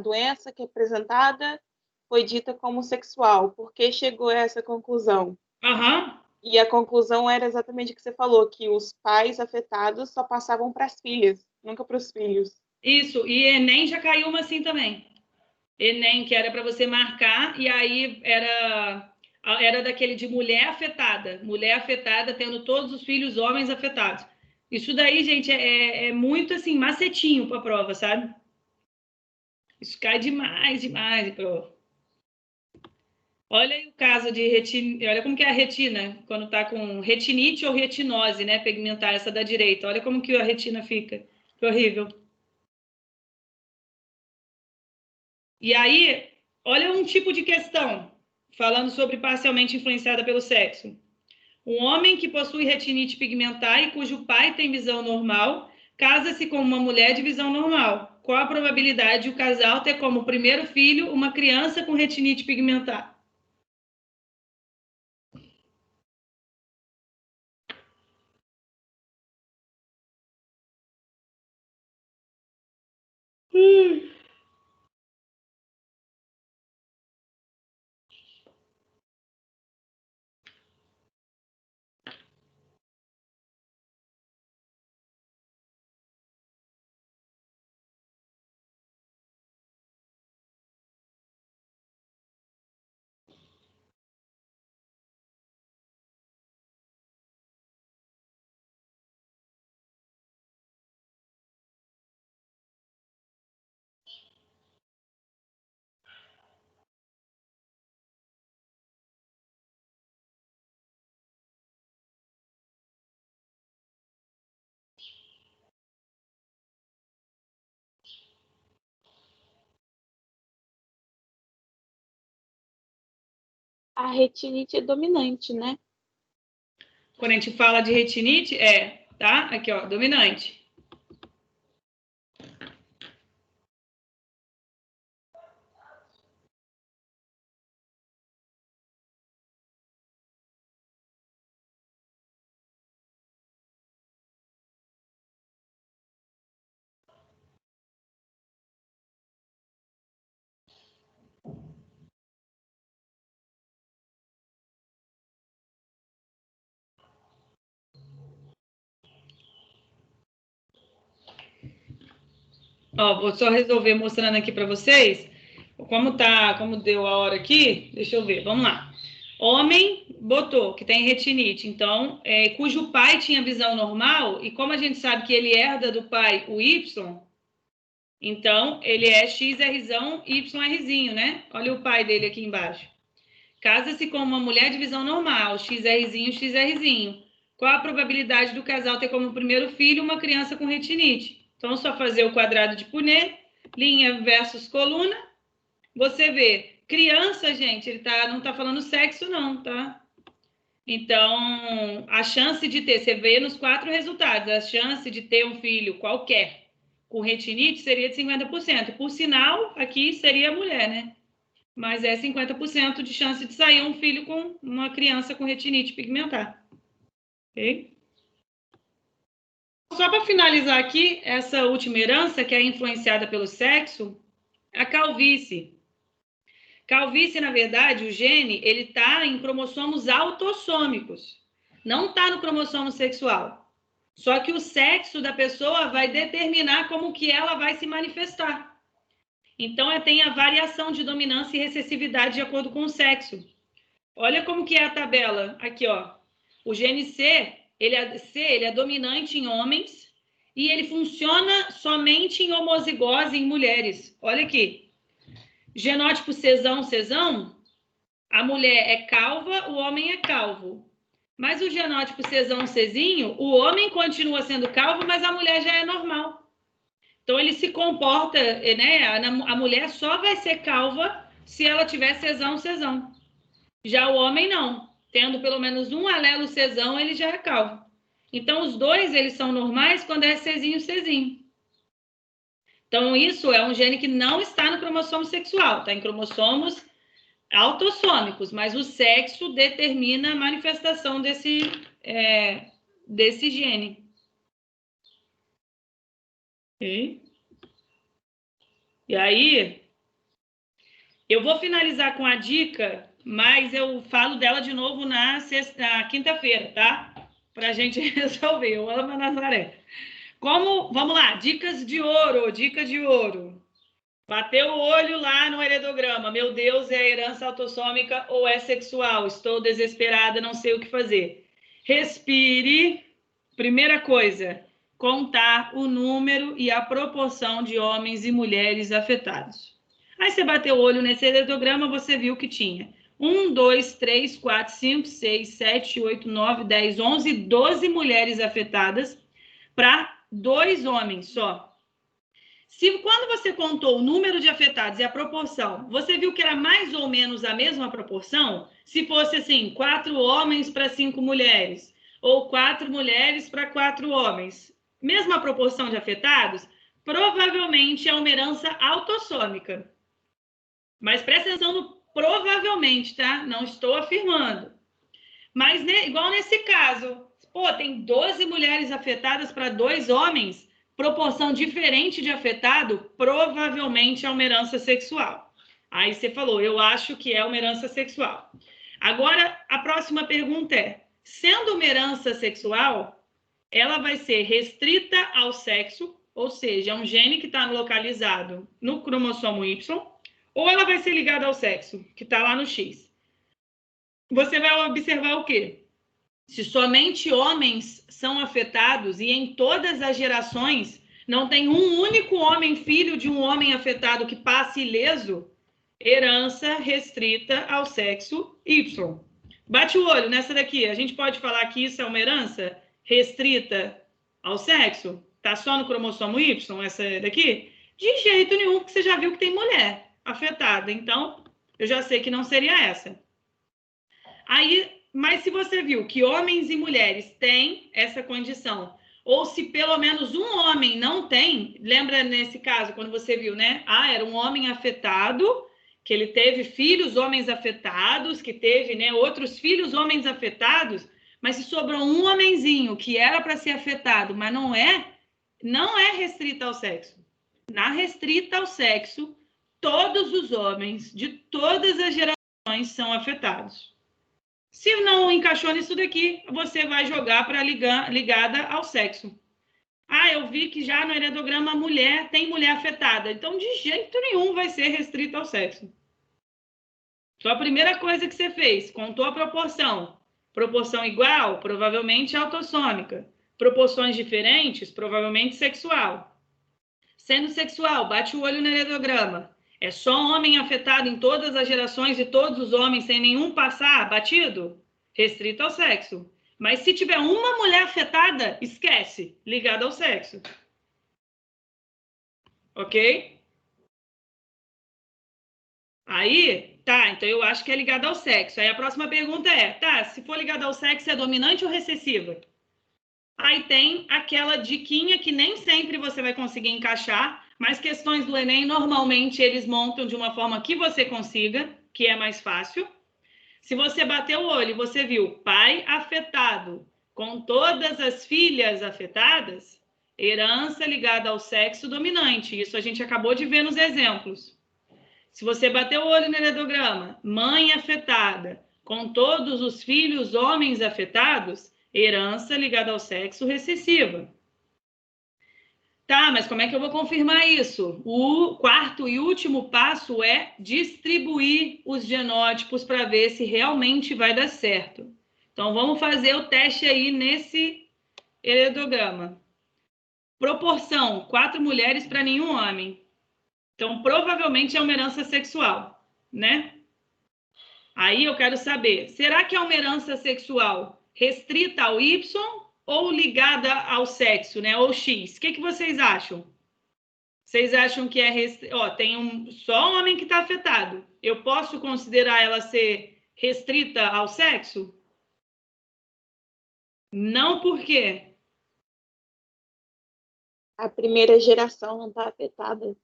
doença que é apresentada foi dita como sexual. Por que chegou a essa conclusão?
Aham.
E a conclusão era exatamente o que você falou, que os pais afetados só passavam para as filhas, nunca para os filhos.
Isso, e Enem já caiu uma assim também. Enem, que era para você marcar, e aí era daquele de mulher afetada tendo todos os filhos homens afetados. Isso daí, gente, é muito assim, macetinho para a prova, sabe? Isso cai demais em prova. Olha aí o caso de retina, olha como que é a retina, quando está com retinite ou retinose, né, pigmentar, essa da direita. Olha como que a retina fica. Que horrível. E aí, olha um tipo de questão, falando sobre parcialmente influenciada pelo sexo. Um homem que possui retinite pigmentar e cujo pai tem visão normal, casa-se com uma mulher de visão normal. Qual a probabilidade de o casal ter como primeiro filho uma criança com retinite pigmentar?
A retinite é dominante, né?
Quando a gente fala de retinite, tá? Aqui, ó, dominante. Ó, vou só resolver mostrando aqui para vocês como deu a hora aqui. Deixa eu ver, vamos lá. Homem botou que tem retinite, então, cujo pai tinha visão normal, e como a gente sabe que ele herda do pai o Y, então ele é XRzão, YRzinho, né? Olha o pai dele aqui embaixo. Casa-se com uma mulher de visão normal, XRzinho, XRzinho. Qual a probabilidade do casal ter como primeiro filho uma criança com retinite? Então, só fazer o quadrado de Punnett, linha versus coluna. Você vê, criança, gente, ele não tá falando sexo, não, tá? Então, a chance de ter, você vê nos 4 resultados, a chance de ter um filho qualquer com retinite seria de 50%. Por sinal, aqui seria a mulher, né? Mas é 50% de chance de sair um filho com uma criança com retinite pigmentar. Ok? Só para finalizar aqui, essa última herança, que é influenciada pelo sexo, a calvície. Calvície, na verdade, o gene, ele está em cromossomos autossômicos. Não está no cromossomo sexual. Só que o sexo da pessoa vai determinar como que ela vai se manifestar. Então, tem a variação de dominância e recessividade de acordo com o sexo. Olha como que é a tabela. Aqui, ó. O gene C, ele é dominante em homens e ele funciona somente em homozigose em mulheres. Olha aqui. Genótipo Czão, a mulher é calva, o homem é calvo. Mas o genótipo Czão, o homem continua sendo calvo, mas a mulher já é normal. Então, ele se comporta, né? A mulher só vai ser calva se ela tiver cesão. Já o homem não. Tendo pelo menos um alelo cesão, ele já é calvo. Então, os dois, eles são normais quando é cezinho. Então, isso é um gene que não está no cromossomo sexual, está em cromossomos autossômicos, mas o sexo determina a manifestação desse gene. Okay? E aí, eu vou finalizar com a dica, mas eu falo dela de novo na quinta-feira, tá? Para a gente resolver. Eu amo a Nazaré. Vamos lá, dicas de ouro, dica de ouro. Bateu o olho lá no heredograma. Meu Deus, é herança autossômica ou é sexual? Estou desesperada, não sei o que fazer. Respire. Primeira coisa, contar o número e a proporção de homens e mulheres afetados. Aí você bateu o olho nesse heredograma, você viu que tinha 1, 2, 3, 4, 5, 6, 7, 8, 9, 10, 11, 12 mulheres afetadas para 2 homens só. Se quando você contou o número de afetados e a proporção, você viu que era mais ou menos a mesma proporção, se fosse assim, 4 homens para 5 mulheres, ou 4 mulheres para 4 homens, mesma proporção de afetados, provavelmente é uma herança autossômica. Mas presta atenção no provavelmente, tá? Não estou afirmando. Mas, né, igual nesse caso, pô, tem 12 mulheres afetadas para 2 homens, proporção diferente de afetado, provavelmente é uma herança sexual. Aí você falou, eu acho que é uma herança sexual. Agora, a próxima pergunta é, sendo uma herança sexual, ela vai ser restrita ao sexo, ou seja, é um gene que está localizado no cromossomo Y, ou ela vai ser ligada ao sexo, que está lá no X. Você vai observar o quê? Se somente homens são afetados e em todas as gerações não tem um único homem filho de um homem afetado que passe ileso, herança restrita ao sexo Y. Bate o olho nessa daqui. A gente pode falar que isso é uma herança restrita ao sexo? Tá só no cromossomo Y essa daqui? De jeito nenhum, porque você já viu que tem mulher afetada. Então, eu já sei que não seria essa. Aí, mas se você viu que homens e mulheres têm essa condição, ou se pelo menos um homem não tem, lembra nesse caso, quando você viu, né? Ah, era um homem afetado, que ele teve filhos homens afetados, que teve, né, outros filhos homens afetados, mas se sobrou um homenzinho que era para ser afetado, mas não é restrita ao sexo. Na restrita ao sexo, todos os homens de todas as gerações são afetados. Se não encaixou nisso daqui, você vai jogar para ligada ao sexo. Ah, eu vi que já no heredograma tem mulher afetada. Então, de jeito nenhum vai ser restrito ao sexo. Então, a primeira coisa que você fez, contou a proporção. Proporção igual, provavelmente autossômica. Proporções diferentes, provavelmente sexual. Sendo sexual, bate o olho no heredograma. É só homem afetado em todas as gerações e todos os homens sem nenhum passar batido? Restrito ao sexo. Mas se tiver uma mulher afetada, esquece, ligada ao sexo. Ok? Aí, tá, então eu acho que é ligada ao sexo. Aí a próxima pergunta é, tá, se for ligada ao sexo, é dominante ou recessiva? Aí tem aquela diquinha que nem sempre você vai conseguir encaixar, mas questões do Enem, normalmente, eles montam de uma forma que você consiga, que é mais fácil. Se você bater o olho e você viu pai afetado com todas as filhas afetadas, herança ligada ao sexo dominante. Isso a gente acabou de ver nos exemplos. Se você bater o olho no heredograma, mãe afetada com todos os filhos homens afetados, herança ligada ao sexo recessiva. Tá, mas como é que eu vou confirmar isso? O quarto e último passo é distribuir os genótipos para ver se realmente vai dar certo. Então, vamos fazer o teste aí nesse heredograma. Proporção, 4 mulheres para nenhum homem. Então, provavelmente é uma herança sexual, né? Aí eu quero saber, será que é uma herança sexual restrita ao Y ou ligada ao sexo, né? Ou X. O que vocês acham? Vocês acham que tem só homem que está afetado. Eu posso considerar ela ser restrita ao sexo? Não, por quê?
A primeira geração não está afetada.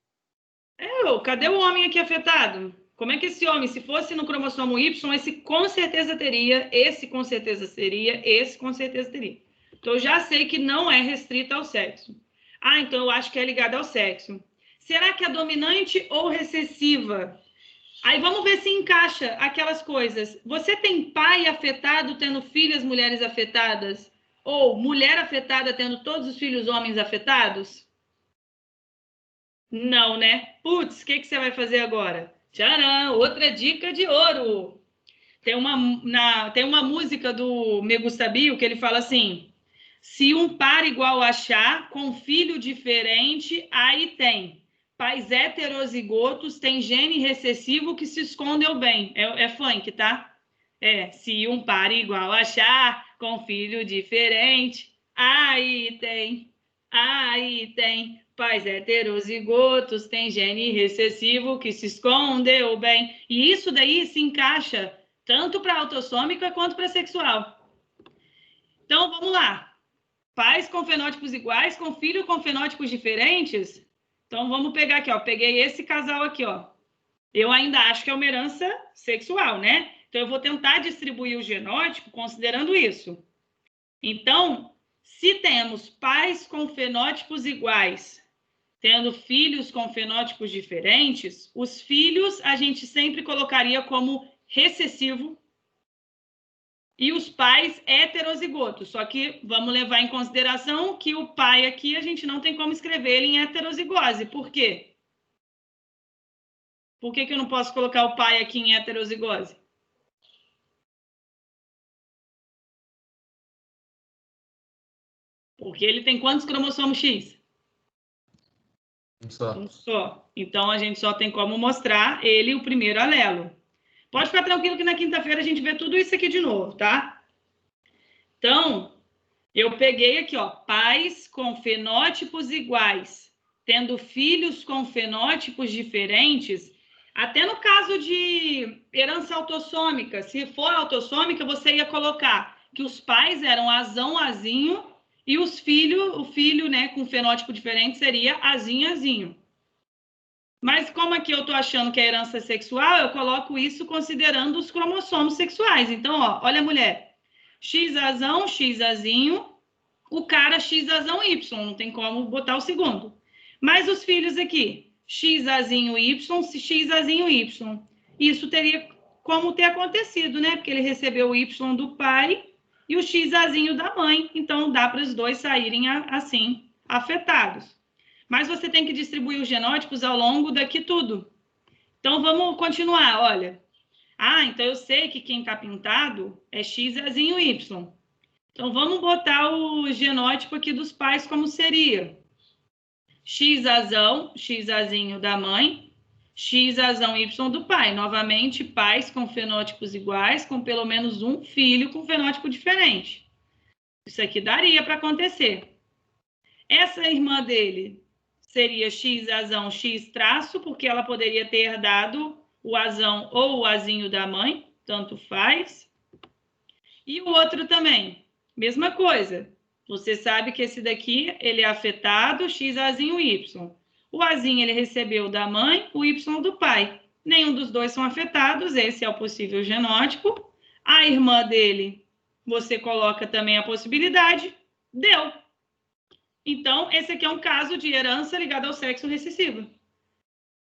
Cadê o homem aqui afetado? Como é que esse homem, se fosse no cromossomo Y, esse com certeza teria, esse com certeza seria, esse com certeza teria. Então, eu já sei que não é restrita ao sexo. Então eu acho que é ligada ao sexo. Será que é dominante ou recessiva? Aí vamos ver se encaixa aquelas coisas. Você tem pai afetado tendo filhas mulheres afetadas? Ou mulher afetada tendo todos os filhos homens afetados? Não, né? Putz, o que você vai fazer agora? Tcharam! Outra dica de ouro. Tem uma música do Me Gusta Bio que ele fala assim: se um par igual achar, com filho diferente, aí tem. Pais heterozigotos, tem gene recessivo que se escondeu bem. É funk, tá? Se um par igual achar, com filho diferente, aí tem. Pais heterozigotos, tem gene recessivo que se escondeu bem. E isso daí se encaixa tanto para autossômica quanto para sexual. Então, vamos lá. Pais com fenótipos iguais, com filho com fenótipos diferentes? Então, vamos pegar aqui, ó. Peguei esse casal aqui, ó. Eu ainda acho que é uma herança sexual, né? Então, eu vou tentar distribuir o genótipo considerando isso. Então, se temos pais com fenótipos iguais, tendo filhos com fenótipos diferentes, os filhos a gente sempre colocaria como recessivo e os pais heterozigotos. Só que vamos levar em consideração que o pai aqui a gente não tem como escrever ele em heterozigose. Por quê? Por que eu não posso colocar o pai aqui em heterozigose? Porque ele tem quantos cromossomos X? Um só. Então, a gente só tem como mostrar ele o primeiro alelo. Pode ficar tranquilo que na quinta-feira a gente vê tudo isso aqui de novo, tá? Então, eu peguei aqui, ó, pais com fenótipos iguais, tendo filhos com fenótipos diferentes, até no caso de herança autossômica, se for autossômica, você ia colocar que os pais eram azão, azinho, e o filho, né, com fenótipo diferente seria azinho, azinho. Mas como aqui eu estou achando que é herança sexual, eu coloco isso considerando os cromossomos sexuais. Então, ó, olha a mulher. X azão, X azinho, o cara X azão Y, não tem como botar o segundo. Mas os filhos aqui, X azinho Y, X azinho Y. Isso teria como ter acontecido, né? Porque ele recebeu o Y do pai e o X azinho da mãe. Então, dá para os dois saírem assim, afetados. Mas você tem que distribuir os genótipos ao longo daqui tudo. Então, vamos continuar, olha. Então eu sei que quem está pintado é X azinho Y. Então, vamos botar o genótipo aqui dos pais como seria. X azão, X azinho da mãe, X azão Y do pai. Novamente, pais com fenótipos iguais, com pelo menos um filho com fenótipo diferente. Isso aqui daria para acontecer. Essa irmã dele seria X azão, X traço, porque ela poderia ter herdado o azão ou o azinho da mãe, tanto faz. E o outro também, mesma coisa. Você sabe que esse daqui, ele é afetado, X azinho Y. O azinho ele recebeu da mãe, o Y do pai. Nenhum dos dois são afetados, esse é o possível genótipo. A irmã dele, você coloca também a possibilidade, deu. Então, esse aqui é um caso de herança ligada ao sexo recessivo.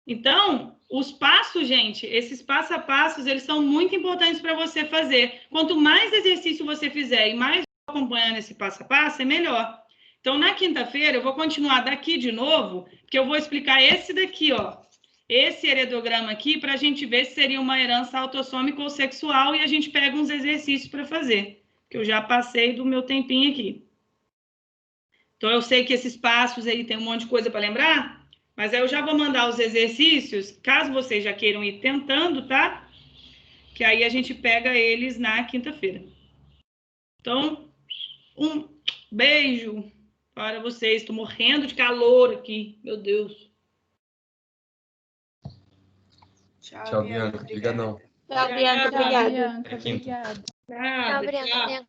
Então, os passos, gente, esses passo a passos, eles são muito importantes para você fazer. Quanto mais exercício você fizer e mais acompanhando esse passo a passo, é melhor. Então, na quinta-feira, eu vou continuar daqui de novo, porque eu vou explicar esse daqui, ó. Esse heredograma aqui, para a gente ver se seria uma herança autossômica ou sexual, e a gente pega uns exercícios para fazer, que eu já passei do meu tempinho aqui. Então, eu sei que esses passos aí tem um monte de coisa para lembrar, mas aí eu já vou mandar os exercícios, caso vocês já queiram ir tentando, tá? Que aí a gente pega eles na quinta-feira. Então, um beijo para vocês. Estou morrendo de calor aqui, meu Deus.
Tchau, Bianca. Obrigadão.
Tchau, Bianca.
Obrigada.
Obrigada.
Bianca,
É quinta.
obrigada.
Nada,
Tchau, Bianca.
tchau.
Bianca.